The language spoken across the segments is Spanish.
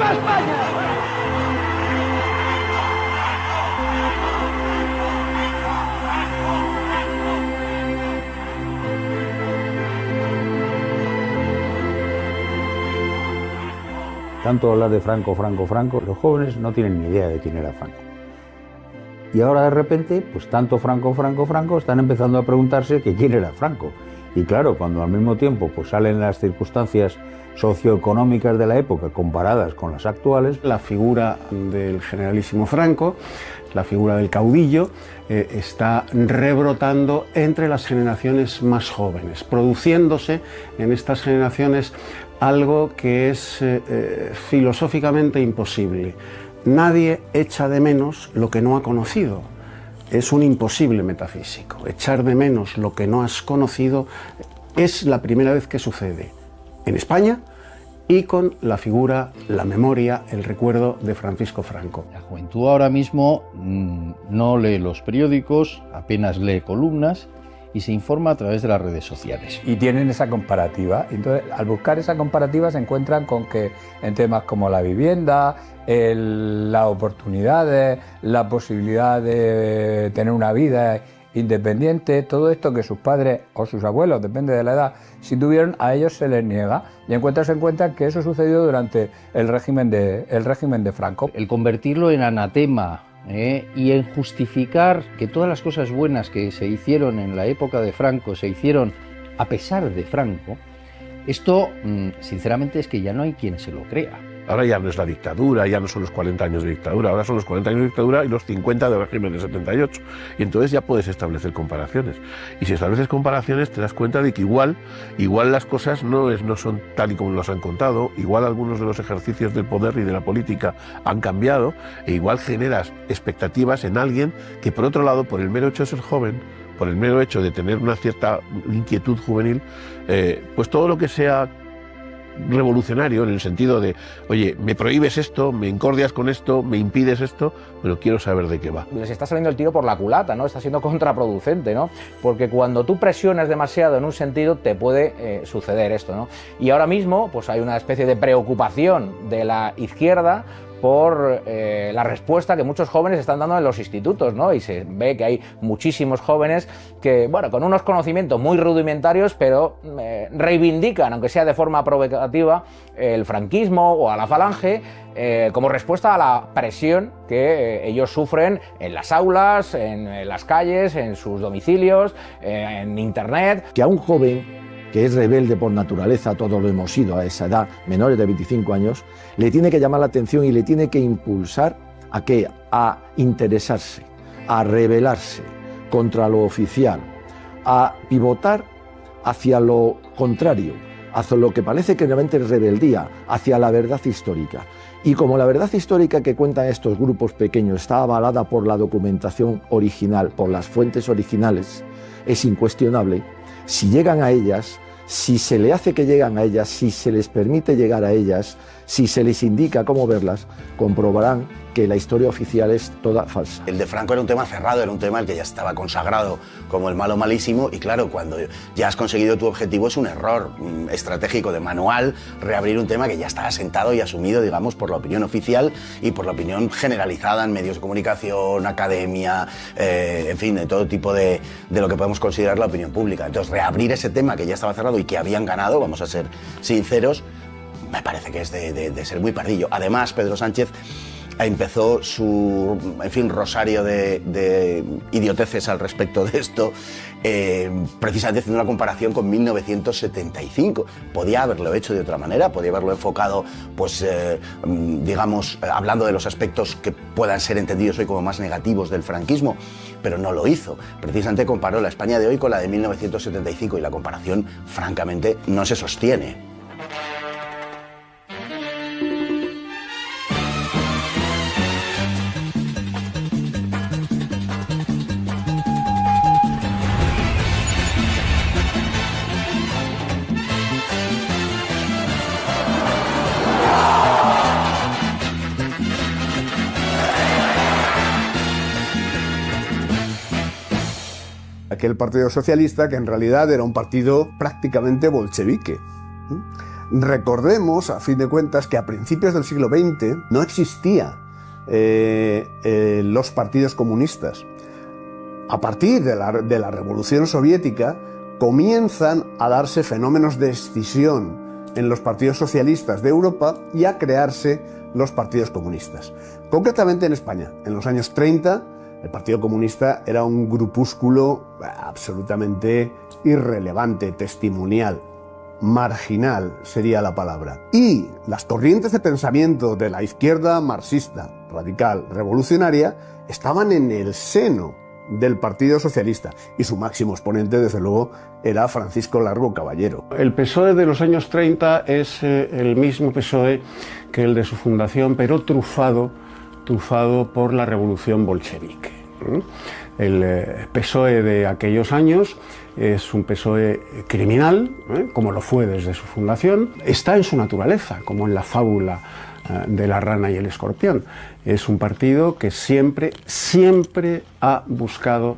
¡Viva España! Tanto hablar de Franco, los jóvenes no tienen ni idea de quién era Franco. Y ahora de repente, pues tanto Franco, están empezando a preguntarse que quién era Franco. Y claro, cuando al mismo tiempo pues salen las circunstancias socioeconómicas de la época comparadas con las actuales. La figura del generalísimo Franco, la figura del caudillo, está rebrotando entre las generaciones más jóvenes, produciéndose en estas generaciones algo que es filosóficamente imposible. Nadie echa de menos lo que no ha conocido. Es un imposible metafísico. Echar de menos lo que no has conocido es la primera vez que sucede en España y con la figura, la memoria, el recuerdo de Francisco Franco. La juventud ahora mismo no lee los periódicos, apenas lee columnas y se informa a través de las redes sociales. Y tienen esa comparativa. Entonces, al buscar esa comparativa se encuentran con que en temas como la vivienda, las oportunidades, la posibilidad de tener una vida independiente, todo esto que sus padres o sus abuelos, depende de la edad, si tuvieron, a ellos se les niega. Y se encuentran que eso sucedió durante el régimen de Franco. El convertirlo en anatema y en justificar que todas las cosas buenas que se hicieron en la época de Franco se hicieron a pesar de Franco, esto sinceramente es que ya no hay quien se lo crea. Ahora ya no es la dictadura, ya no son los 40 años de dictadura, ahora son los 40 años de dictadura y los 50 del régimen del 78. Y entonces ya puedes establecer comparaciones. Y si estableces comparaciones te das cuenta de que igual las cosas no son tal y como nos han contado, igual algunos de los ejercicios del poder y de la política han cambiado, e igual generas expectativas en alguien que, por otro lado, por el mero hecho de ser joven, por el mero hecho de tener una cierta inquietud juvenil, pues todo lo que sea revolucionario en el sentido de, oye, me prohíbes esto, me encordias con esto, me impides esto, pero quiero saber de qué va. Les está saliendo el tiro por la culata, ¿no? Está siendo contraproducente, ¿no? Porque cuando tú presionas demasiado en un sentido te puede suceder esto, ¿no? Y ahora mismo pues hay una especie de preocupación de la izquierda por la respuesta que muchos jóvenes están dando en los institutos, ¿no? Y se ve que hay muchísimos jóvenes que, bueno, con unos conocimientos muy rudimentarios, pero reivindican, aunque sea de forma provocativa, el franquismo o a la Falange, como respuesta a la presión que ellos sufren en las aulas, en las calles, en sus domicilios, en internet. Que a un joven que es rebelde por naturaleza, todos lo hemos sido a esa edad, menores de 25 años, le tiene que llamar la atención y le tiene que impulsar ¿a qué? A interesarse, a rebelarse contra lo oficial, a pivotar hacia lo contrario, hacia lo que parece que realmente es rebeldía, hacia la verdad histórica. Y como la verdad histórica que cuentan estos grupos pequeños está avalada por la documentación original, por las fuentes originales, es incuestionable. Si llegan a ellas, si se le hace que lleguen a ellas, si se les permite llegar a ellas, si se les indica cómo verlas, comprobarán que la historia oficial es toda falsa. El de Franco era un tema cerrado, era un tema el que ya estaba consagrado como el malo malísimo, y claro, cuando ya has conseguido tu objetivo es un error estratégico de manual reabrir un tema que ya está asentado y asumido, digamos, por la opinión oficial y por la opinión generalizada en medios de comunicación, academia, en fin, de todo tipo de lo que podemos considerar la opinión pública. Entonces, reabrir ese tema que ya estaba cerrado y que habían ganado, vamos a ser sinceros, me parece que es de ser muy pardillo. Además, Pedro Sánchez empezó su, en fin, rosario de idioteces al respecto de esto, precisamente haciendo una comparación con 1975. Podía haberlo hecho de otra manera, podía haberlo enfocado, pues, digamos, hablando de los aspectos que puedan ser entendidos hoy como más negativos del franquismo, pero no lo hizo. Precisamente comparó la España de hoy con la de 1975 y la comparación, francamente, no se sostiene. Aquel Partido Socialista que en realidad era un partido prácticamente bolchevique. Recordemos, a fin de cuentas, que a principios del siglo XX no existían los partidos comunistas. A partir de la Revolución Soviética comienzan a darse fenómenos de escisión en los partidos socialistas de Europa y a crearse los partidos comunistas. Concretamente en España, en los años 30, el Partido Comunista era un grupúsculo absolutamente irrelevante, testimonial, marginal sería la palabra. Y las corrientes de pensamiento de la izquierda marxista, radical, revolucionaria, estaban en el seno del Partido Socialista, y su máximo exponente, desde luego, era Francisco Largo Caballero. El PSOE de los años 30 es el mismo PSOE que el de su fundación, pero trufado por la revolución bolchevique. El PSOE de aquellos años es un PSOE criminal, como lo fue desde su fundación. Está en su naturaleza, como en la fábula de la rana y el escorpión. Es un partido que siempre ha buscado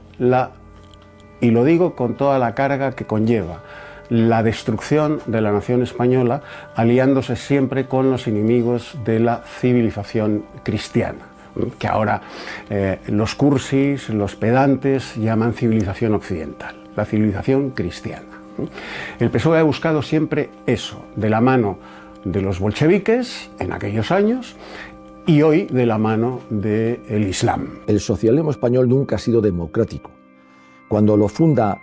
y lo digo con toda la carga que conlleva, la destrucción de la nación española, aliándose siempre con los enemigos de la civilización cristiana, que ahora los cursis, los pedantes llaman civilización occidental, la civilización cristiana. El PSOE ha buscado siempre eso, de la mano de los bolcheviques en aquellos años y hoy de la mano del Islam. El socialismo español nunca ha sido democrático. Cuando lo funda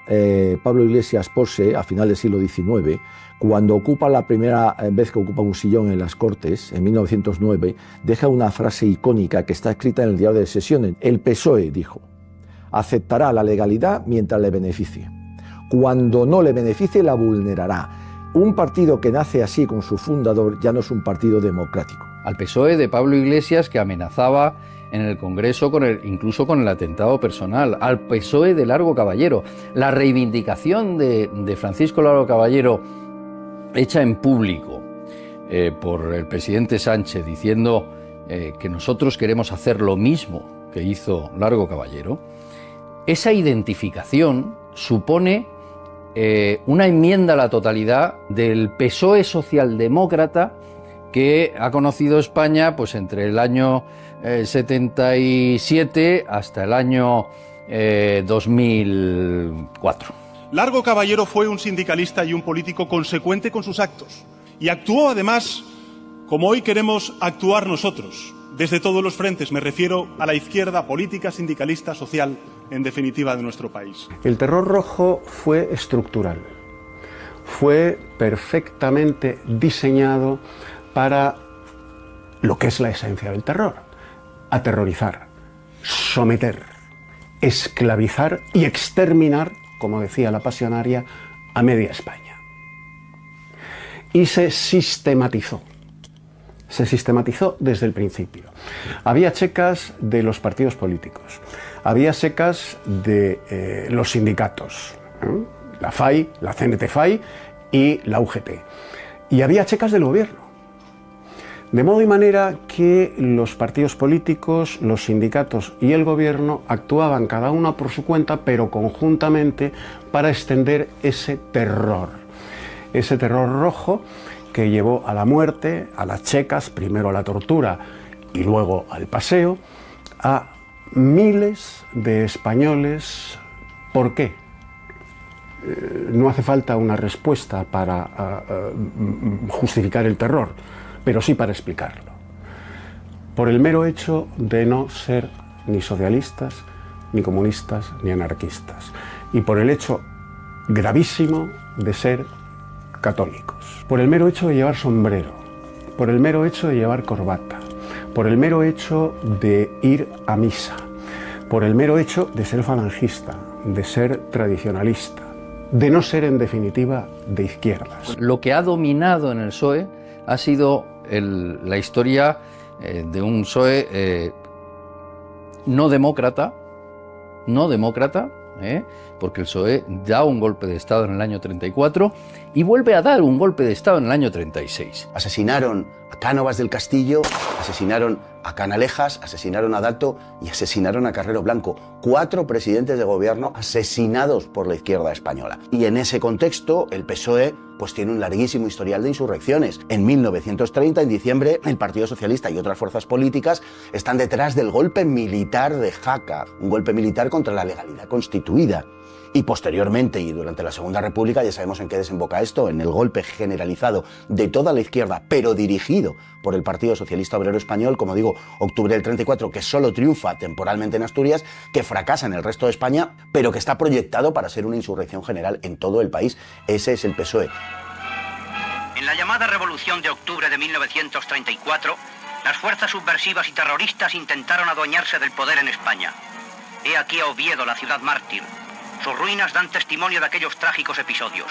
Pablo Iglesias Porse a final del siglo XIX, cuando ocupa la primera vez que ocupa un sillón en las Cortes, en 1909, deja una frase icónica que está escrita en el diario de sesiones. El PSOE, dijo, aceptará la legalidad mientras le beneficie. Cuando no le beneficie, la vulnerará. Un partido que nace así con su fundador ya no es un partido democrático. Al PSOE de Pablo Iglesias, que amenazaba en el Congreso incluso con el atentado personal, al PSOE de Largo Caballero. La reivindicación de Francisco Largo Caballero hecha en público por el presidente Sánchez diciendo que nosotros queremos hacer lo mismo que hizo Largo Caballero, esa identificación supone una enmienda a la totalidad del PSOE socialdemócrata que ha conocido España pues entre el año 77 hasta el año 2004. Largo Caballero fue un sindicalista y un político consecuente con sus actos y actuó además como hoy queremos actuar nosotros, desde todos los frentes. Me refiero a la izquierda política, sindicalista, social, en definitiva, de nuestro país. El terror rojo fue estructural, fue perfectamente diseñado para lo que es la esencia del terror: aterrorizar, someter, esclavizar y exterminar, como decía la pasionaria, a media España. Y se sistematizó desde el principio. Había checas de los partidos políticos, había checas de los sindicatos, la FAI, la CNT-FAI y la UGT, y había checas del gobierno. De modo y manera que los partidos políticos, los sindicatos y el gobierno actuaban cada uno por su cuenta, pero conjuntamente, para extender ese terror rojo que llevó a la muerte, a las checas, primero a la tortura y luego al paseo, a miles de españoles. ¿Por qué? No hace falta una respuesta para justificar el terror, pero sí para explicarlo. Por el mero hecho de no ser ni socialistas, ni comunistas, ni anarquistas, y por el hecho gravísimo de ser católicos, por el mero hecho de llevar sombrero, por el mero hecho de llevar corbata, por el mero hecho de ir a misa, por el mero hecho de ser falangista, de ser tradicionalista, de no ser en definitiva de izquierdas. Lo que ha dominado en el PSOE ha sido la historia de un PSOE no demócrata, porque el PSOE da un golpe de Estado en el año 34 y vuelve a dar un golpe de Estado en el año 36. Asesinaron a Cánovas del Castillo, asesinaron a Canalejas, asesinaron a Dato y asesinaron a Carrero Blanco. 4 presidentes de gobierno asesinados por la izquierda española. Y en ese contexto, el PSOE pues tiene un larguísimo historial de insurrecciones. En 1930, en diciembre, el Partido Socialista y otras fuerzas políticas están detrás del golpe militar de Jaca, un golpe militar contra la legalidad constituida. Y posteriormente, y durante la Segunda República, ya sabemos en qué desemboca esto, en el golpe generalizado de toda la izquierda, pero dirigido por el Partido Socialista Obrero Español, como digo, octubre del 34, que solo triunfa temporalmente en Asturias, que fracasa en el resto de España, pero que está proyectado para ser una insurrección general en todo el país. Ese es el PSOE. En la llamada Revolución de Octubre de 1934, las fuerzas subversivas y terroristas intentaron adueñarse del poder en España. He aquí a Oviedo, la ciudad mártir. Sus ruinas dan testimonio de aquellos trágicos episodios.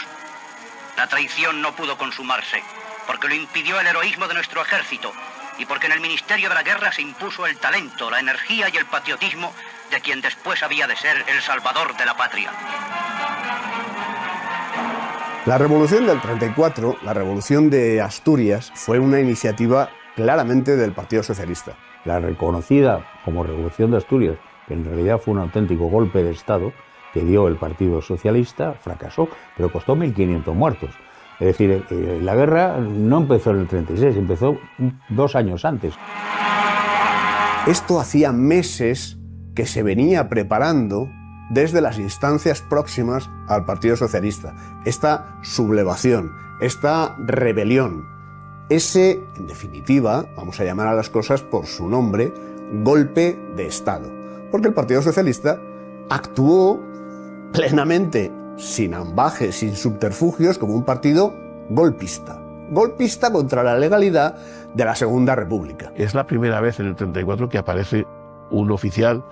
La traición no pudo consumarse, porque lo impidió el heroísmo de nuestro ejército y porque en el Ministerio de la Guerra se impuso el talento, la energía y el patriotismo de quien después había de ser el salvador de la patria. La Revolución del 34, la Revolución de Asturias, fue una iniciativa claramente del Partido Socialista. La reconocida como Revolución de Asturias, que en realidad fue un auténtico golpe de Estado, que dio el Partido Socialista, fracasó, pero costó 1.500 muertos. Es decir, la guerra no empezó en el 36, empezó 2 años antes. Esto hacía meses que se venía preparando desde las instancias próximas al Partido Socialista. Esta sublevación, esta rebelión, ese, en definitiva, vamos a llamar a las cosas por su nombre, golpe de Estado. Porque el Partido Socialista actuó plenamente, sin ambajes, sin subterfugios, como un partido golpista. Golpista contra la legalidad de la Segunda República. Es la primera vez en el 34 que aparece un oficial,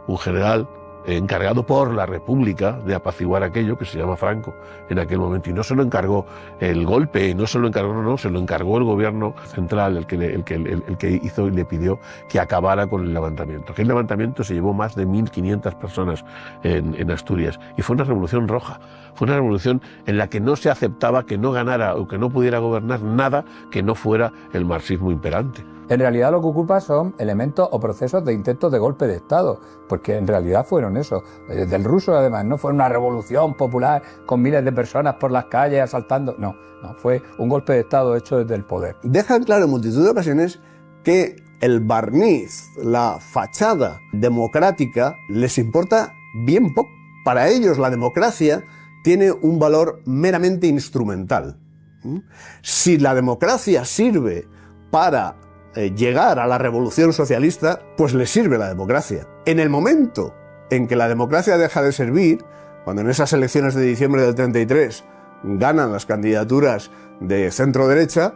un general, encargado por la República de apaciguar aquello, que se llama Franco en aquel momento, y no se lo encargó el golpe, no se lo encargó, no, se lo encargó el gobierno central, el que hizo y le pidió que acabara con el levantamiento. Aquel levantamiento se llevó más de 1.500 personas en Asturias, y fue una revolución roja, fue una revolución en la que no se aceptaba que no ganara o que no pudiera gobernar nada que no fuera el marxismo imperante. En realidad lo que ocupa son elementos o procesos de intentos de golpe de Estado, porque en realidad fueron eso. Desde el ruso, además, no fue una revolución popular con miles de personas por las calles asaltando, no, fue un golpe de Estado hecho desde el poder. Dejan claro en multitud de ocasiones que el barniz, la fachada democrática, les importa bien poco. Para ellos la democracia tiene un valor meramente instrumental. Si la democracia sirve para llegar a la revolución socialista, pues les sirve la democracia. En el momento en que la democracia deja de servir, cuando en esas elecciones de diciembre del 33 ganan las candidaturas de centro-derecha,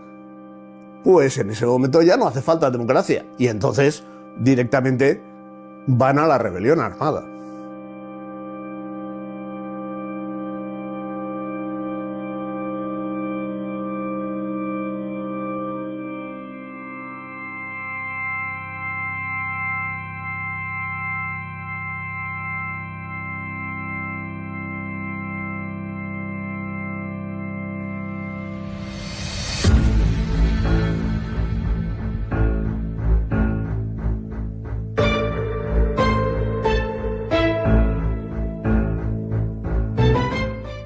pues en ese momento ya no hace falta democracia, y entonces directamente van a la rebelión armada.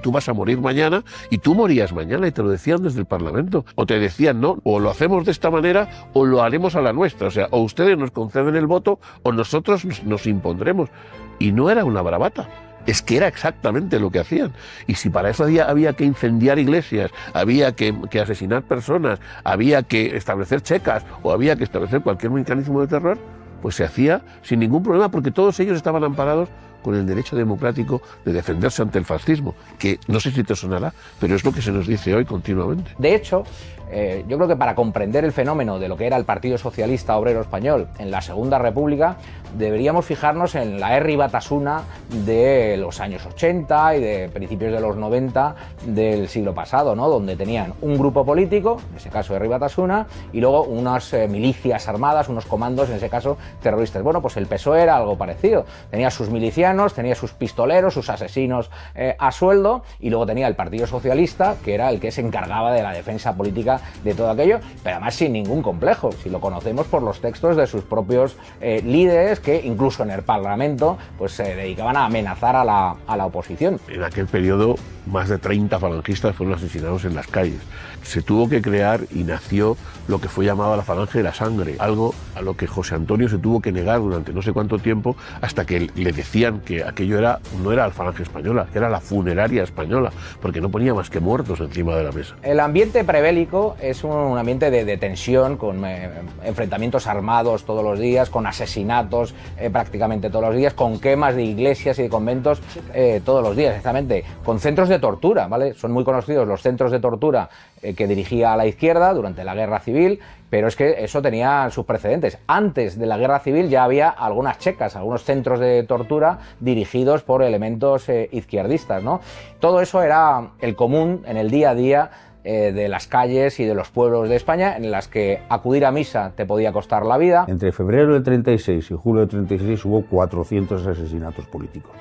Tú vas a morir mañana, y tú morías mañana, y te lo decían desde el Parlamento. O te decían, no, o lo hacemos de esta manera o lo haremos a la nuestra. O sea, o ustedes nos conceden el voto o nosotros nos impondremos. Y no era una bravata. Es que era exactamente lo que hacían. Y si para eso había que incendiar iglesias, había que asesinar personas, había que establecer checas o había que establecer cualquier mecanismo de terror, pues se hacía sin ningún problema, porque todos ellos estaban amparados con el derecho democrático de defenderse ante el fascismo, que no sé si te sonará, pero es lo que se nos dice hoy continuamente. De hecho, yo creo que para comprender el fenómeno de lo que era el Partido Socialista Obrero Español en la Segunda República, deberíamos fijarnos en la Herri Batasuna de los años 80 y de principios de los 90 del siglo pasado, ¿no? Donde tenían un grupo político, en ese caso Herri Batasuna, y luego unas milicias armadas, unos comandos, en ese caso terroristas. Bueno, pues el PSOE era algo parecido. Tenía sus milicianos, milicianos, tenía sus pistoleros, sus asesinos a sueldo, y luego tenía el Partido Socialista, que era el que se encargaba de la defensa política de todo aquello, pero además sin ningún complejo, si lo conocemos por los textos de sus propios líderes, que incluso en el Parlamento pues se dedicaban a amenazar a la oposición. En aquel periodo más de 30 falangistas fueron asesinados en las calles. Se tuvo que crear y nació lo que fue llamado la Falange de la Sangre, algo a lo que José Antonio se tuvo que negar durante no sé cuánto tiempo, hasta que le decían que aquello no era la Falange Española, que era la Funeraria Española, porque no ponía más que muertos encima de la mesa. El ambiente prebélico es un ambiente de tensión, con enfrentamientos armados todos los días, con asesinatos prácticamente todos los días, con quemas de iglesias y de conventos todos los días, exactamente, con centros de tortura, ¿vale? Son muy conocidos los centros de tortura que dirigía a la izquierda durante la Guerra Civil, pero es que eso tenía sus precedentes. Antes de la Guerra Civil ya había algunas checas, algunos centros de tortura dirigidos por elementos izquierdistas, ¿no? Todo eso era el común en el día a día de las calles y de los pueblos de España, en las que acudir a misa te podía costar la vida. Entre febrero del 36 y julio del 36 hubo 400 asesinatos políticos,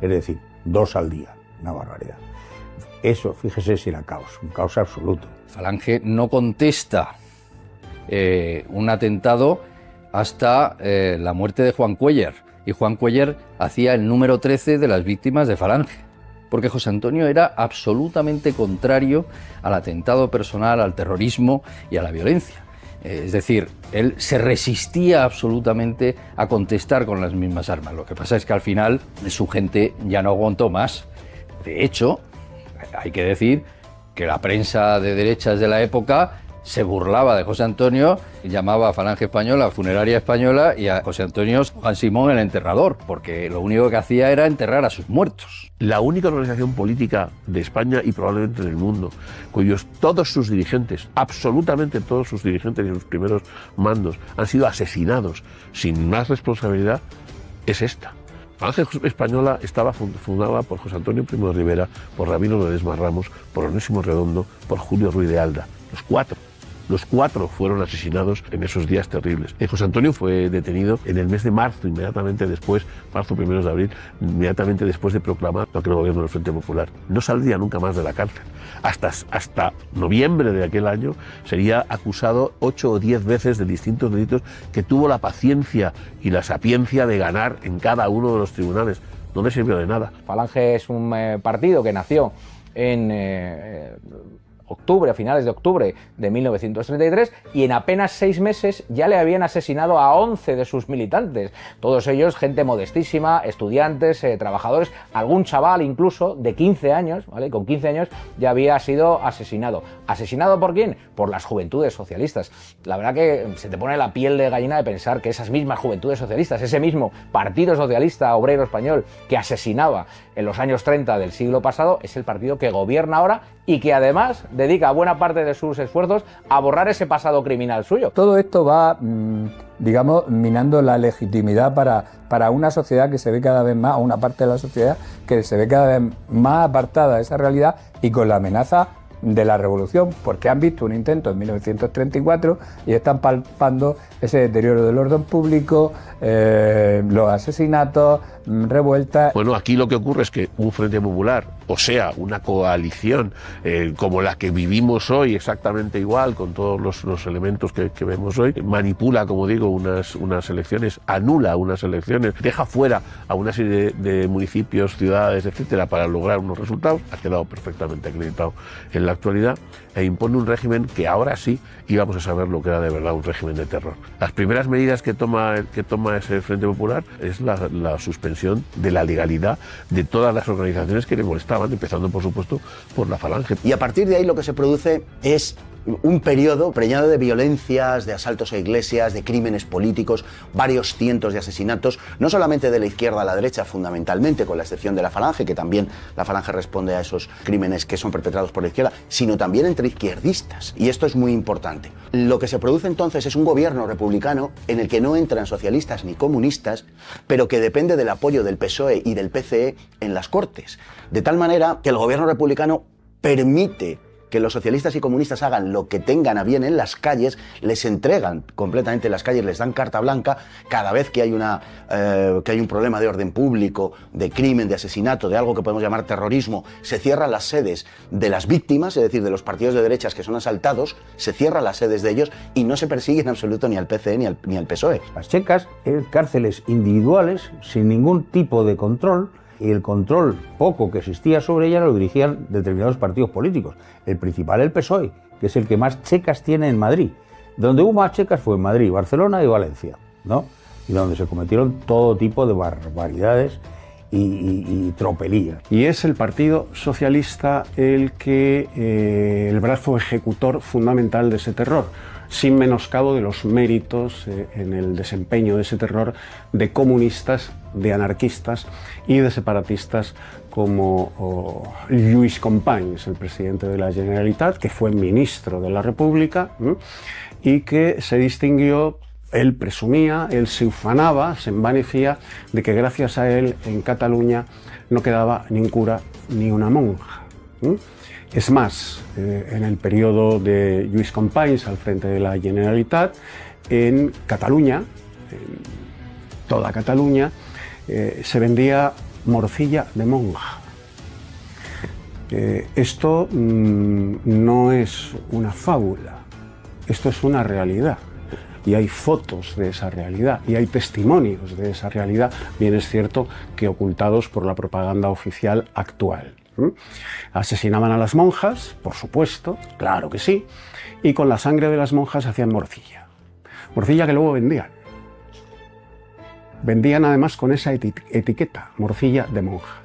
es decir, 2 al día, una barbaridad. Eso, fíjese si era caos, un caos absoluto. Falange no contesta un atentado hasta la muerte de Juan Cuéllar, y Juan Cuéllar hacía el número 13 de las víctimas de Falange, porque José Antonio era absolutamente contrario al atentado personal, al terrorismo y a la violencia. Es decir, él se resistía absolutamente a contestar con las mismas armas. Lo que pasa es que al final su gente ya no aguantó más. De hecho, hay que decir que la prensa de derechas de la época se burlaba de José Antonio y llamaba a Falange Española, Funeraria Española, y a José Antonio Juan Simón el enterrador, porque lo único que hacía era enterrar a sus muertos. La única organización política de España y probablemente del mundo, cuyos todos sus dirigentes, absolutamente todos sus dirigentes y sus primeros mandos han sido asesinados sin más responsabilidad, es esta. Falange Española estaba fundada por José Antonio Primo de Rivera, por Rabino Ledesma Ramos, por Onésimo Redondo, por Julio Ruiz de Alda, los cuatro fueron asesinados en esos días terribles. José Antonio fue detenido en el mes de marzo, inmediatamente después, marzo, primeros de abril, inmediatamente después de proclamar aquel gobierno del Frente Popular. No saldría nunca más de la cárcel. Hasta noviembre de aquel año sería acusado 8 o 10 veces de distintos delitos que tuvo la paciencia y la sapiencia de ganar en cada uno de los tribunales. No le sirvió de nada. Falange es un partido que nació en octubre, a finales de octubre de 1933, y en apenas 6 meses ya le habían asesinado a 11 de sus militantes, todos ellos gente modestísima, estudiantes, trabajadores, algún chaval incluso de 15 años, ¿vale? Con 15 años ya había sido asesinado. ¿Asesinado por quién? Por las juventudes socialistas. La verdad que se te pone la piel de gallina de pensar que esas mismas juventudes socialistas, ese mismo Partido Socialista Obrero Español que asesinaba en los años 30 del siglo pasado, es el partido que gobierna ahora y que además dedica buena parte de sus esfuerzos a borrar ese pasado criminal suyo. Todo esto va, digamos, minando la legitimidad para una sociedad que se ve cada vez más, o una parte de la sociedad que se ve cada vez más apartada de esa realidad y con la amenaza de la revolución, porque han visto un intento en 1934 y están palpando ese deterioro del orden público, los asesinatos, revueltas. Bueno, aquí lo que ocurre es que un Frente Popular, o sea, una coalición como la que vivimos hoy, exactamente igual, con todos los elementos que vemos hoy, manipula, como digo, unas elecciones, anula unas elecciones, deja fuera a una serie de municipios, ciudades, etcétera, para lograr unos resultados. Ha quedado perfectamente acreditado en la actualidad, e impone un régimen que ahora sí íbamos a saber lo que era de verdad un régimen de terror. Las primeras medidas que toma ese Frente Popular es la suspensión de la legalidad de todas las organizaciones que le molestaban, empezando por supuesto por la Falange. Y a partir de ahí lo que se produce es un periodo preñado de violencias, de asaltos a iglesias, de crímenes políticos, varios cientos de asesinatos, no solamente de la izquierda a la derecha fundamentalmente, con la excepción de la Falange, que también la Falange responde a esos crímenes que son perpetrados por la izquierda, sino también entre izquierdistas. Y esto es muy importante. Lo que se produce entonces es un gobierno republicano en el que no entran socialistas ni comunistas, pero que depende del apoyo del PSOE y del PCE en las Cortes. De tal manera que el gobierno republicano permite que los socialistas y comunistas hagan lo que tengan a bien en las calles, les entregan completamente las calles, les dan carta blanca cada vez que hay un problema de orden público, de crimen, de asesinato, de algo que podemos llamar terrorismo, se cierran las sedes de las víctimas, es decir, de los partidos de derechas que son asaltados, se cierran las sedes de ellos y no se persigue en absoluto ni al PCE ni al PSOE. Las checas eran cárceles individuales sin ningún tipo de control, y el control poco que existía sobre ella lo dirigían determinados partidos políticos. El principal, el PSOE, que es el que más checas tiene en Madrid. Donde hubo más checas fue en Madrid, Barcelona y Valencia, ¿no? Y donde se cometieron todo tipo de barbaridades y tropelías. Y es el Partido Socialista el brazo ejecutor fundamental de ese terror, sin menoscabo de los méritos en el desempeño de ese terror de comunistas, de anarquistas y de separatistas como Lluís Companys, el presidente de la Generalitat, que fue ministro de la República y que se distinguió, él presumía, él se ufanaba, se envanecía de que gracias a él en Cataluña no quedaba ni un cura ni una monja. Es más, en el periodo de Lluís Companys al frente de la Generalitat, en Cataluña, en toda Cataluña, se vendía morcilla de monja. Esto no es una fábula, esto es una realidad. Y hay fotos de esa realidad, y hay testimonios de esa realidad, bien es cierto que ocultados por la propaganda oficial actual. Asesinaban a las monjas, por supuesto, claro que sí, y con la sangre de las monjas hacían morcilla. Morcilla que luego vendían. Vendían además con esa etiqueta, morcilla de monja.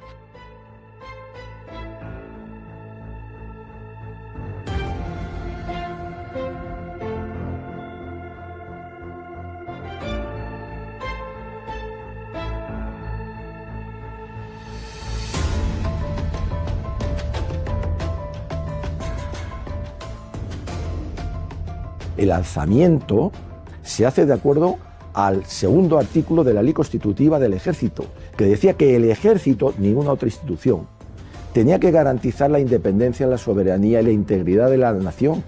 El alzamiento se hace de acuerdo al segundo artículo de la Ley Constitutiva del Ejército, que decía que el Ejército, ninguna otra institución, tenía que garantizar la independencia, la soberanía y la integridad de la nación,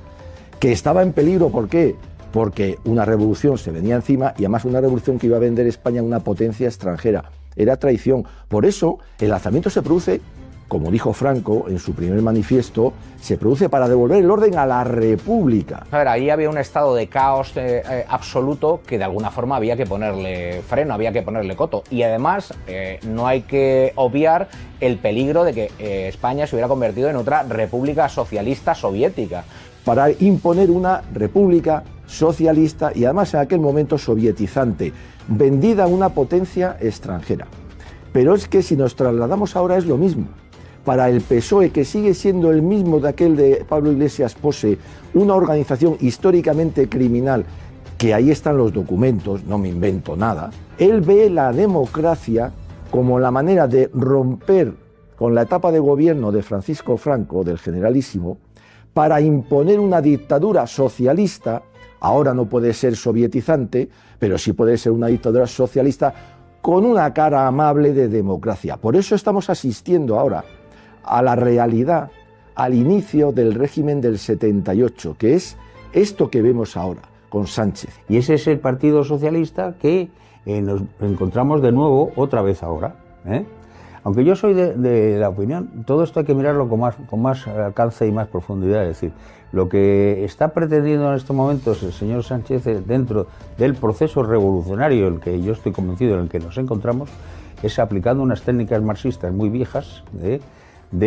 que estaba en peligro. ¿Por qué? Porque una revolución se venía encima, y además una revolución que iba a vender España a una potencia extranjera. Era traición. Por eso el alzamiento se produce, como dijo Franco en su primer manifiesto, se produce para devolver el orden a la República. A ver, ahí había un estado de caos absoluto que de alguna forma había que ponerle freno, había que ponerle coto. Y además no hay que obviar el peligro de que España se hubiera convertido en otra república socialista soviética. Para imponer una república socialista y además en aquel momento sovietizante, vendida a una potencia extranjera. Pero es que si nos trasladamos ahora es lo mismo. Para el PSOE, que sigue siendo el mismo de aquel de Pablo Iglesias Pose, una organización históricamente criminal, que ahí están los documentos, no me invento nada, él ve la democracia como la manera de romper con la etapa de gobierno de Francisco Franco, del generalísimo, para imponer una dictadura socialista. Ahora no puede ser sovietizante, pero sí puede ser una dictadura socialista con una cara amable de democracia. Por eso estamos asistiendo ahora a la realidad, al inicio del régimen del 78, que es esto que vemos ahora con Sánchez. Y ese es el Partido Socialista que nos encontramos de nuevo otra vez ahora. Aunque yo soy de la opinión, todo esto hay que mirarlo con más alcance y más profundidad. Es decir, lo que está pretendiendo en estos momentos el señor Sánchez dentro del proceso revolucionario, el que yo estoy convencido en el que nos encontramos, es aplicando unas técnicas marxistas muy viejas de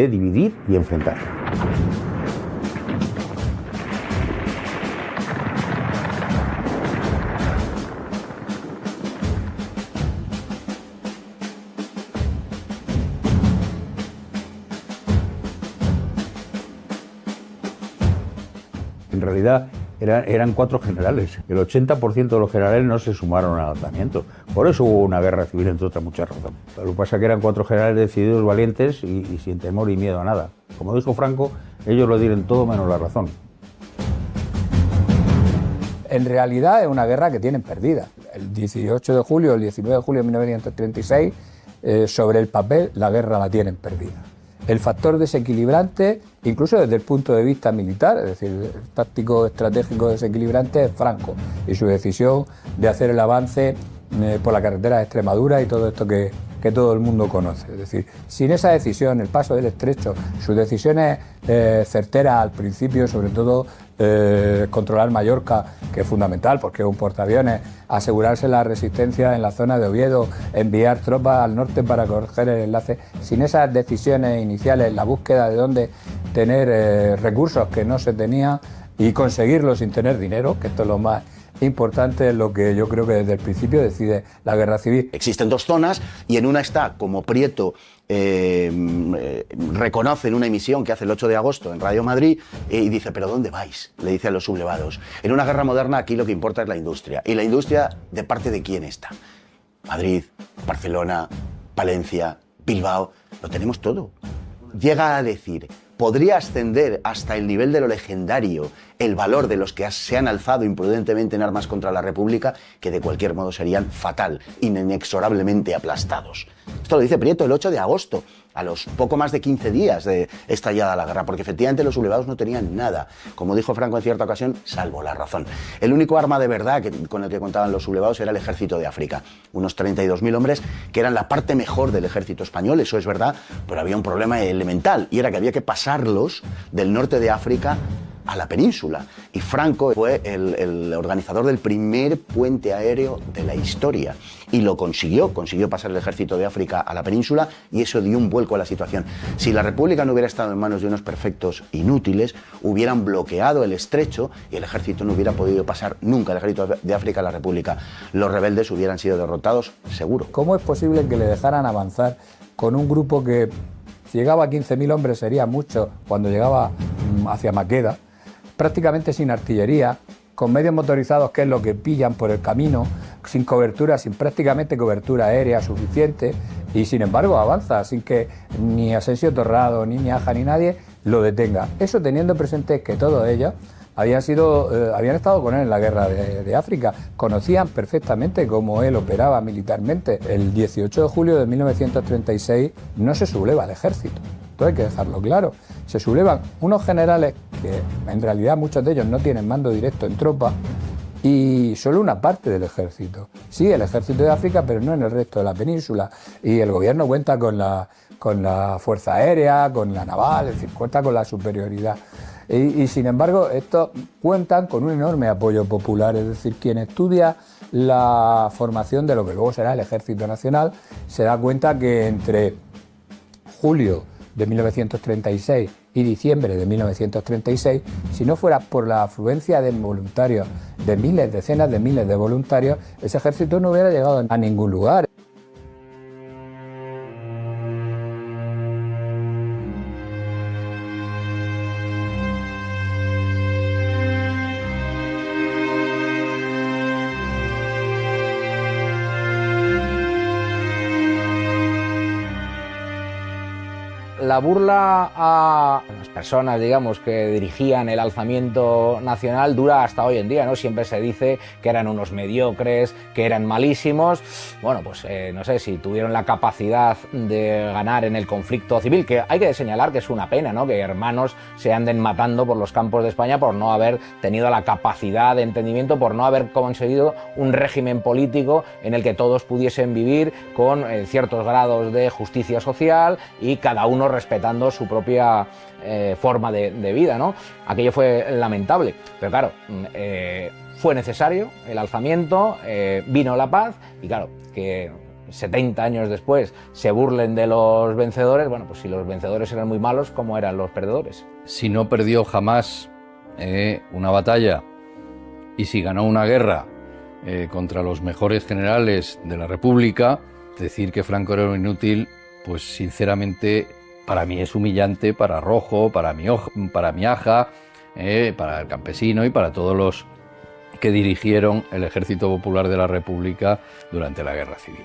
dividir y enfrentar. En realidad eran 4 generales. El 80% de los generales no se sumaron al alzamiento. Por eso hubo una guerra civil, entre otras muchas razones. Lo que pasa es que eran 4 generales decididos, valientes y sin temor y miedo a nada. Como dijo Franco, ellos lo dieron todo menos la razón. En realidad es una guerra que tienen perdida. El 18 de julio, el 19 de julio de 1936, sobre el papel la guerra la tienen perdida. el factor desequilibrante, incluso desde el punto de vista militar, es decir, el táctico estratégico desequilibrante es Franco y su decisión de hacer el avance por la carretera de Extremadura y todo esto que todo el mundo conoce. Es decir, sin esa decisión, el paso del estrecho, sus decisiones certeras al principio, sobre todo controlar Mallorca, que es fundamental porque es un portaaviones, asegurarse la resistencia en la zona de Oviedo, enviar tropas al norte para corregir el enlace. Sin esas decisiones iniciales, la búsqueda de dónde tener recursos que no se tenían y conseguirlos sin tener dinero, que esto es lo más importante, es lo que yo creo que desde el principio decide la guerra civil. Existen dos zonas y en una está, como Prieto reconoce en una emisión que hace el 8 de agosto en Radio Madrid y dice, ¿pero dónde vais?, le dice a los sublevados. En una guerra moderna aquí lo que importa es la industria. ¿Y la industria de parte de quién está? Madrid, Barcelona, Palencia, Bilbao, lo tenemos todo. Llega a decir, podría ascender hasta el nivel de lo legendario el valor de los que se han alzado imprudentemente en armas contra la República, que de cualquier modo serían fatal, inexorablemente aplastados. Esto lo dice Prieto el 8 de agosto, a los poco más de 15 días de estallada la guerra, porque efectivamente los sublevados no tenían nada, como dijo Franco en cierta ocasión, salvo la razón. El único arma de verdad con el que contaban los sublevados era el ejército de África, unos 32.000 hombres que eran la parte mejor del ejército español, eso es verdad, pero había un problema elemental, y era que había que pasarlos del norte de África a la península. Y Franco fue el organizador del primer puente aéreo de la historia. Y lo consiguió pasar el ejército de África a la península y eso dio un vuelco a la situación. Si la República no hubiera estado en manos de unos perfectos inútiles, hubieran bloqueado el estrecho y el ejército no hubiera podido pasar nunca el ejército de África a la República. Los rebeldes hubieran sido derrotados, seguro. ¿Cómo es posible que le dejaran avanzar con un grupo que, si llegaba a 15.000 hombres, sería mucho cuando llegaba hacia Maqueda, prácticamente sin artillería, con medios motorizados, que es lo que pillan por el camino, sin cobertura, sin prácticamente cobertura aérea suficiente, y sin embargo avanza sin que ni Asensio Torrado, ni Miaja, ni nadie lo detenga? Eso teniendo presente que todos ellos habían estado con él en la guerra de África, conocían perfectamente cómo él operaba militarmente. El 18 de julio de 1936 no se subleva el ejército. Esto hay que dejarlo claro. Se sublevan unos generales que en realidad muchos de ellos no tienen mando directo en tropa y solo una parte del ejército. Sí, el ejército de África, pero no en el resto de la península. Y el gobierno cuenta con la fuerza aérea, con la naval, es decir, cuenta con la superioridad. Y sin embargo, estos cuentan con un enorme apoyo popular, es decir, quien estudia la formación de lo que luego será el Ejército Nacional se da cuenta que entre julio de 1936 y diciembre de 1936, si no fuera por la afluencia de voluntarios, de miles, decenas de miles de voluntarios, ese ejército no hubiera llegado a ningún lugar. La burla a las personas, digamos, que dirigían el alzamiento nacional dura hasta hoy en día, ¿no? Siempre se dice que eran unos mediocres, que eran malísimos. Bueno, pues no sé si tuvieron la capacidad de ganar en el conflicto civil, que hay que señalar que es una pena, ¿no? Que hermanos se anden matando por los campos de España por no haber tenido la capacidad de entendimiento, por no haber conseguido un régimen político en el que todos pudiesen vivir con ciertos grados de justicia social y cada uno respetando su propia forma de vida, ¿no? Aquello fue lamentable, pero claro, fue necesario el alzamiento, vino la paz y claro, que 70 años después se burlen de los vencedores, bueno, pues si los vencedores eran muy malos, ¿cómo eran los perdedores? Si no perdió jamás una batalla y si ganó una guerra contra los mejores generales de la República, decir que Franco era un inútil, pues sinceramente para mí es humillante, para Rojo, para Miaja, para el campesino y para todos los que dirigieron el Ejército Popular de la República durante la Guerra Civil.